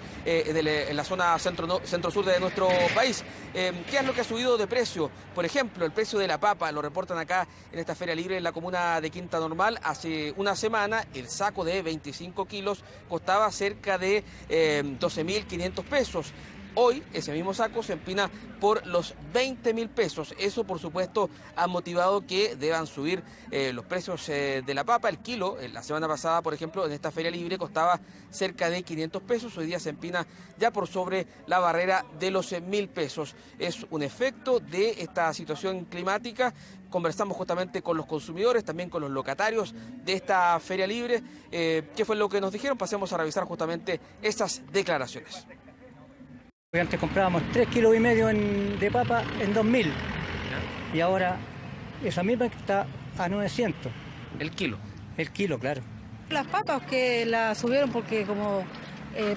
la zona centro-sur de nuestro país. ¿Qué es lo que ha subido de precio? Por ejemplo, el precio de la papa, lo reportan acá en esta feria libre en la comuna de Quinta Normal. Hace una semana el saco de 25 kilos costaba cerca de 12.500 pesos. Hoy ese mismo saco se empina por los 20.000 pesos. Eso, por supuesto, ha motivado que deban subir los precios de la papa. El kilo, la semana pasada, por ejemplo, en esta feria libre costaba cerca de 500 pesos. Hoy día se empina ya por sobre la barrera de los 1.000 pesos. Es un efecto de esta situación climática. Conversamos justamente con los consumidores, también con los locatarios de esta feria libre. ¿Qué fue lo que nos dijeron? Pasemos a revisar justamente estas declaraciones. Antes comprábamos 3,5 kilos de papa en 2.000 y ahora esa misma está a 900. ¿El kilo? El kilo, claro. Las papas que las subieron porque como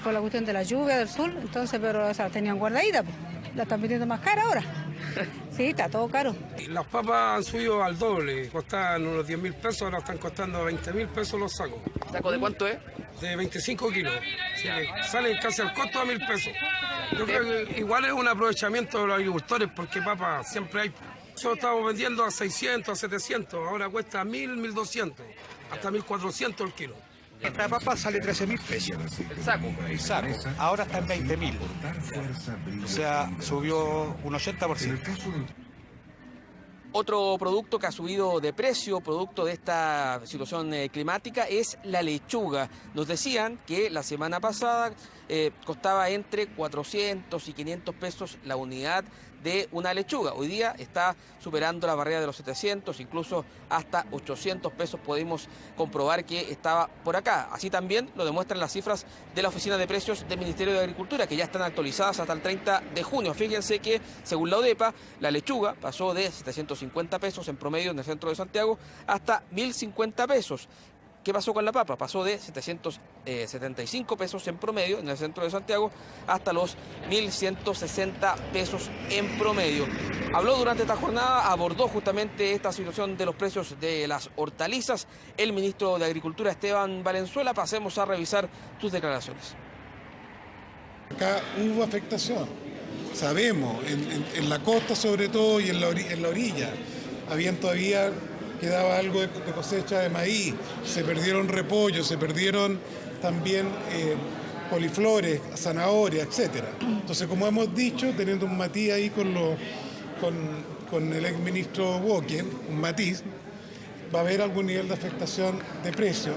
por la cuestión de la lluvia, del sol, entonces, pero o sea, tenían guardadita, pues. La están vendiendo más cara ahora. Sí, está todo caro. Las papas han subido al doble, costaban unos 10.000 pesos, ahora están costando 20.000 pesos los sacos. ¿Saco de cuánto es? De 25 kilos. Sí, salen casi al costo a 1.000 pesos. Yo creo que igual es un aprovechamiento de los agricultores porque papas siempre hay. Nosotros estamos vendiendo a 600, a 700, ahora cuesta 1.000, 1.200, hasta 1.400 el kilo. Esta papa sale 13.000 pesos. ¿El saco? El saco. Ahora está en 20.000. O sea, subió un 80%. Otro producto que ha subido de precio, producto de esta situación climática, es la lechuga. Nos decían que la semana pasada costaba entre 400 y 500 pesos la unidad de una lechuga. Hoy día está superando la barrera de los 700, incluso hasta 800 pesos podemos comprobar que estaba por acá. Así también lo demuestran las cifras de la Oficina de Precios del Ministerio de Agricultura, que ya están actualizadas hasta el 30 de junio. Fíjense que, según la ODEPA, la lechuga pasó de 750 pesos en promedio en el centro de Santiago hasta 1.050 pesos. ¿Qué pasó con la papa? Pasó de 775 pesos en promedio en el centro de Santiago hasta los 1.160 pesos en promedio. Habló durante esta jornada, abordó justamente esta situación de los precios de las hortalizas el ministro de Agricultura, Esteban Valenzuela. Pasemos a revisar sus declaraciones. Acá hubo afectación, sabemos, en la costa sobre todo y en la orilla. Habían todavía... quedaba algo de cosecha de maíz, se perdieron repollos, se perdieron también coliflores, zanahorias, etc. Entonces, como hemos dicho, teniendo un matiz ahí con el exministro Walker, un matiz, va a haber algún nivel de afectación de precio.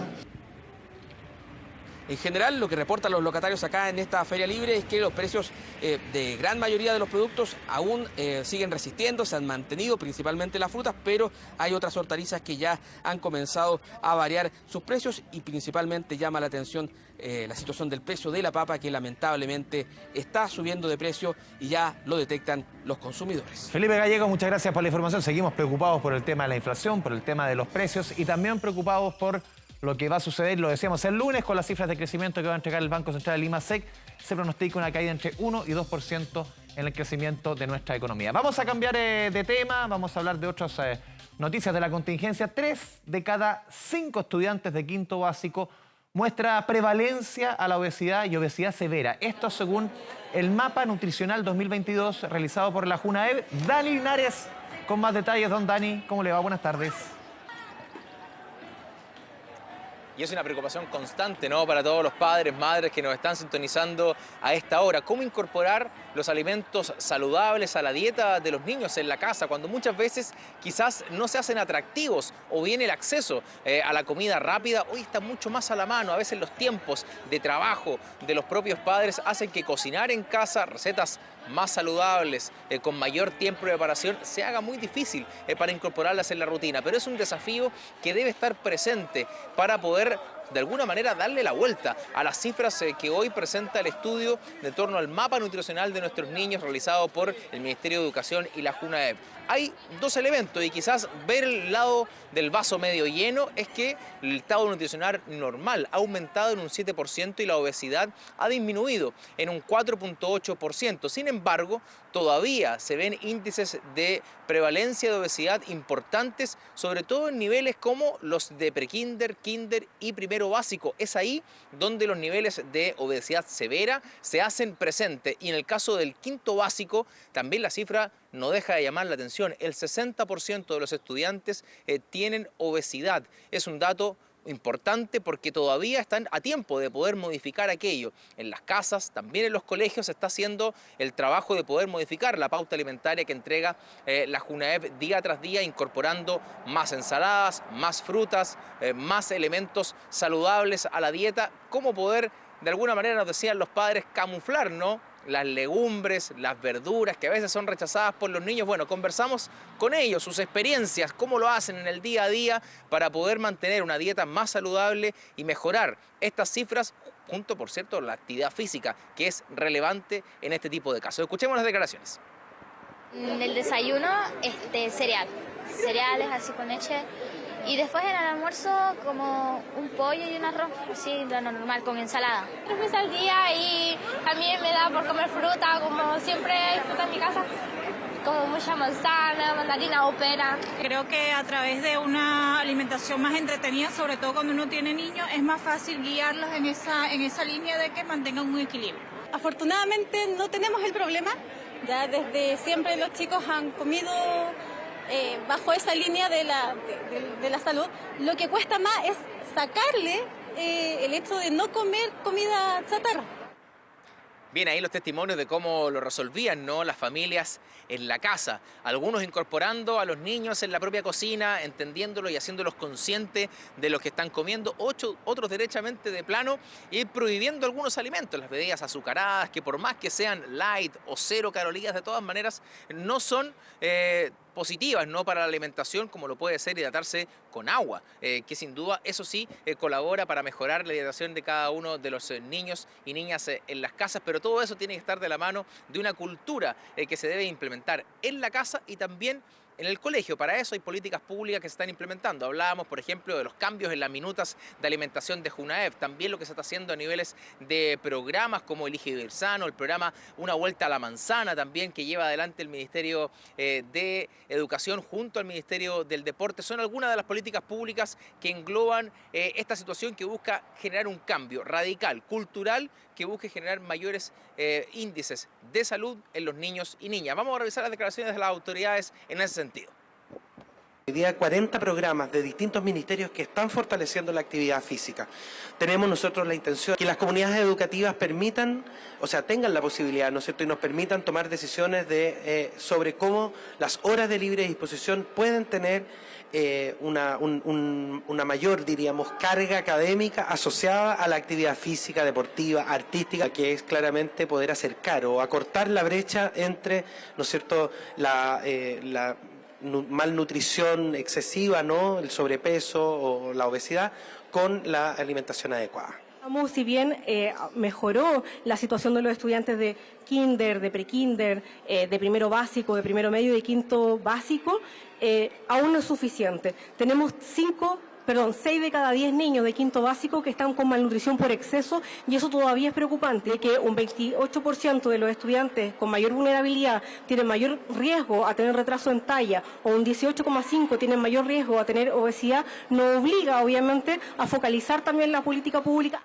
En general, lo que reportan los locatarios acá en esta feria libre es que los precios de gran mayoría de los productos aún siguen resistiendo, se han mantenido, principalmente las frutas, pero hay otras hortalizas que ya han comenzado a variar sus precios y principalmente llama la atención la situación del precio de la papa, que lamentablemente está subiendo de precio y ya lo detectan los consumidores. Felipe Gallegos, muchas gracias por la información. Seguimos preocupados por el tema de la inflación, por el tema de los precios y también preocupados por lo que va a suceder, lo decíamos el lunes, con las cifras de crecimiento que va a entregar el Banco Central de Lima SEC, se pronostica una caída entre 1 y 2% en el crecimiento de nuestra economía. Vamos a cambiar de tema, vamos a hablar de otras noticias de la contingencia. 3 de cada 5 estudiantes de quinto básico muestra prevalencia a la obesidad y obesidad severa. Esto según el Mapa Nutricional 2022 realizado por la Junaed. Dani Linares con más detalles. Don Dani, ¿cómo le va? Buenas tardes. Y es una preocupación constante, ¿no?, para todos los padres, madres que nos están sintonizando a esta hora. ¿Cómo incorporar los alimentos saludables a la dieta de los niños en la casa, cuando muchas veces quizás no se hacen atractivos o bien el acceso a la comida rápida hoy está mucho más a la mano? A veces los tiempos de trabajo de los propios padres hacen que cocinar en casa recetas más saludables, con mayor tiempo de preparación, se haga muy difícil para incorporarlas en la rutina. Pero es un desafío que debe estar presente para poder de alguna manera darle la vuelta a las cifras que hoy presenta el estudio de torno al mapa nutricional de nuestros niños realizado por el Ministerio de Educación y la JUNAEP. Hay dos elementos y quizás ver el lado del vaso medio lleno es que el estado nutricional normal ha aumentado en un 7% y la obesidad ha disminuido en un 4.8%. Sin embargo, todavía se ven índices de prevalencia de obesidad importantes, sobre todo en niveles como los de prekinder, kinder y primero básico. Es ahí donde los niveles de obesidad severa se hacen presentes. Y en el caso del quinto básico, también la cifra no deja de llamar la atención. El 60% de los estudiantes tienen obesidad. Es un dato importante porque todavía están a tiempo de poder modificar aquello. En las casas, también en los colegios se está haciendo el trabajo de poder modificar la pauta alimentaria que entrega la JUNAEP día tras día, incorporando más ensaladas, más frutas, más elementos saludables a la dieta. Cómo poder, de alguna manera, nos decían los padres, camuflar, ¿no?, las legumbres, las verduras que a veces son rechazadas por los niños. Bueno, conversamos con ellos, sus experiencias, cómo lo hacen en el día a día para poder mantener una dieta más saludable y mejorar estas cifras, junto, por cierto, la actividad física, que es relevante en este tipo de casos. Escuchemos las declaraciones. En el desayuno, cereales así con leche. Y después en el almuerzo como un pollo y un arroz, así lo normal, con ensalada. 3 veces al día y también me da por comer fruta, como siempre hay fruta en mi casa. Como mucha manzana, mandarina o pera. Creo que a través de una alimentación más entretenida, sobre todo cuando uno tiene niños, es más fácil guiarlos en esa línea de que mantengan un equilibrio. Afortunadamente no tenemos el problema, ya desde siempre los chicos han comido bajo esa línea de la salud. Lo que cuesta más es sacarle el hecho de no comer comida chatarra. Bien, ahí los testimonios de cómo lo resolvían, ¿no?, las familias en la casa. Algunos incorporando a los niños en la propia cocina, entendiéndolo y haciéndolos conscientes de lo que están comiendo. Otros derechamente de plano ir prohibiendo algunos alimentos, las bebidas azucaradas, que por más que sean light o 0 calorías, de todas maneras no son positivas, ¿no?, para la alimentación, como lo puede ser hidratarse con agua, que sin duda, eso sí, colabora para mejorar la hidratación de cada uno de los niños y niñas en las casas, pero todo eso tiene que estar de la mano de una cultura que se debe implementar en la casa y también en el colegio. Para eso hay políticas públicas que se están implementando. Hablábamos, por ejemplo, de los cambios en las minutas de alimentación de JUNAEP, también lo que se está haciendo a niveles de programas como Elige Vivir Sano, el programa Una Vuelta a la Manzana también, que lleva adelante el Ministerio de Educación junto al Ministerio del Deporte. Son algunas de las políticas públicas que engloban esta situación que busca generar un cambio radical, cultural, que busque generar mayores índices de salud en los niños y niñas. Vamos a revisar las declaraciones de las autoridades en ese sentido. Hoy día 40 programas de distintos ministerios que están fortaleciendo la actividad física. Tenemos nosotros la intención que las comunidades educativas permitan, tengan la posibilidad, ¿no es cierto?, y nos permitan tomar decisiones sobre cómo las horas de libre disposición pueden tener una mayor, diríamos, carga académica asociada a la actividad física, deportiva, artística, que es claramente poder acercar o acortar la brecha entre, ¿no es cierto?, la malnutrición excesiva, ¿no?, el sobrepeso o la obesidad, con la alimentación adecuada. Si bien mejoró la situación de los estudiantes de kinder, de prekinder, de primero básico, de primero medio y de quinto básico, aún no es suficiente. Tenemos 6 de cada 10 niños de quinto básico que están con malnutrición por exceso, y eso todavía es preocupante, que un 28% de los estudiantes con mayor vulnerabilidad tienen mayor riesgo a tener retraso en talla, o un 18,5% tienen mayor riesgo a tener obesidad, nos obliga obviamente a focalizar también la política pública.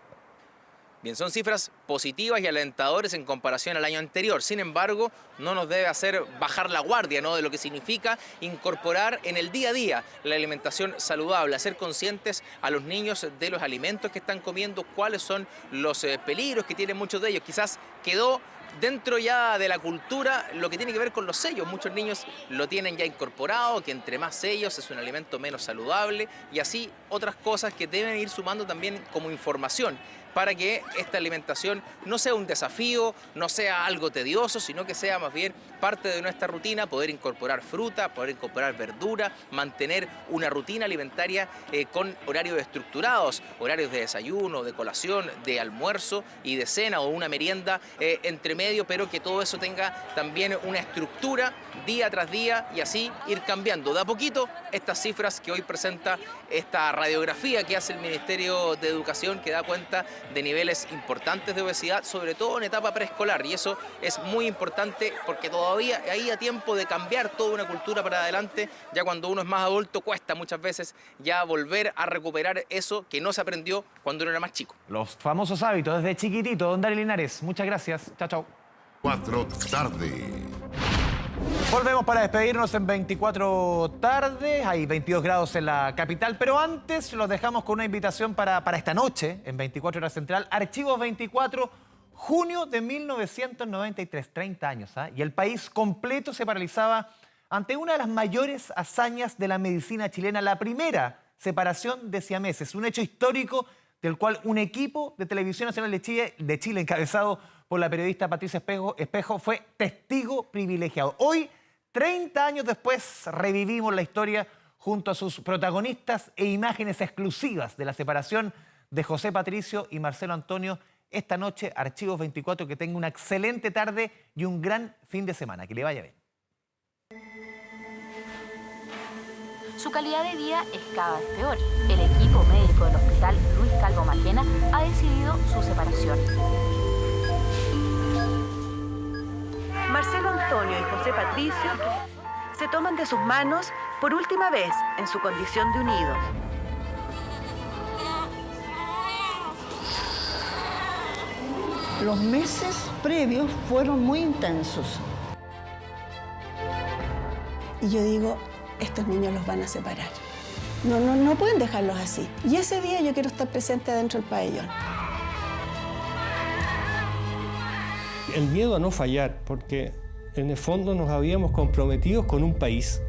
Bien, son cifras positivas y alentadoras en comparación al año anterior. Sin embargo, no nos debe hacer bajar la guardia, ¿no?, de lo que significa incorporar en el día a día la alimentación saludable, hacer conscientes a los niños de los alimentos que están comiendo, cuáles son los peligros que tienen muchos de ellos. Quizás quedó dentro ya de la cultura lo que tiene que ver con los sellos. Muchos niños lo tienen ya incorporado, que entre más sellos es un alimento menos saludable, y así otras cosas que deben ir sumando también como información para que esta alimentación no sea un desafío, no sea algo tedioso, sino que sea más bien parte de nuestra rutina, poder incorporar fruta, poder incorporar verdura, mantener una rutina alimentaria con horarios estructurados, horarios de desayuno, de colación, de almuerzo y de cena o una merienda entre medio, pero que todo eso tenga también una estructura día tras día y así ir cambiando de a poquito estas cifras que hoy presenta esta radiografía que hace el Ministerio de Educación, que da cuenta de niveles importantes de obesidad, sobre todo en etapa preescolar, y eso es muy importante porque todavía hay a tiempo de cambiar toda una cultura para adelante. Ya cuando uno es más adulto cuesta muchas veces ya volver a recuperar eso que no se aprendió cuando uno era más chico. Los famosos hábitos desde chiquitito. Don Darío Linares, muchas gracias. Chao, chao. 4 tarde. Volvemos para despedirnos en 24 tarde. Hay 22 grados en la capital, pero antes los dejamos con una invitación para esta noche, en 24 horas central. Archivos 24, junio de 1993, 30 años, ¿eh? Y el país completo se paralizaba ante una de las mayores hazañas de la medicina chilena, la primera separación de siameses, un hecho histórico del cual un equipo de Televisión Nacional de Chile encabezado por la periodista Patricia Espejo, fue testigo privilegiado. Hoy, 30 años después, revivimos la historia junto a sus protagonistas e imágenes exclusivas de la separación de José Patricio y Marcelo Antonio. Esta noche, Archivos 24, que tenga una excelente tarde y un gran fin de semana. Que le vaya bien. Su calidad de vida es cada vez peor. El equipo médico del Hospital Luis Calvo Maquena ha decidido su separación. Marcelo Antonio y José Patricio se toman de sus manos por última vez en su condición de unidos. Los meses previos fueron muy intensos. Y yo digo, estos niños los van a separar. No pueden dejarlos así. Y ese día yo quiero estar presente dentro del pabellón. El miedo a no fallar, porque en el fondo nos habíamos comprometido con un país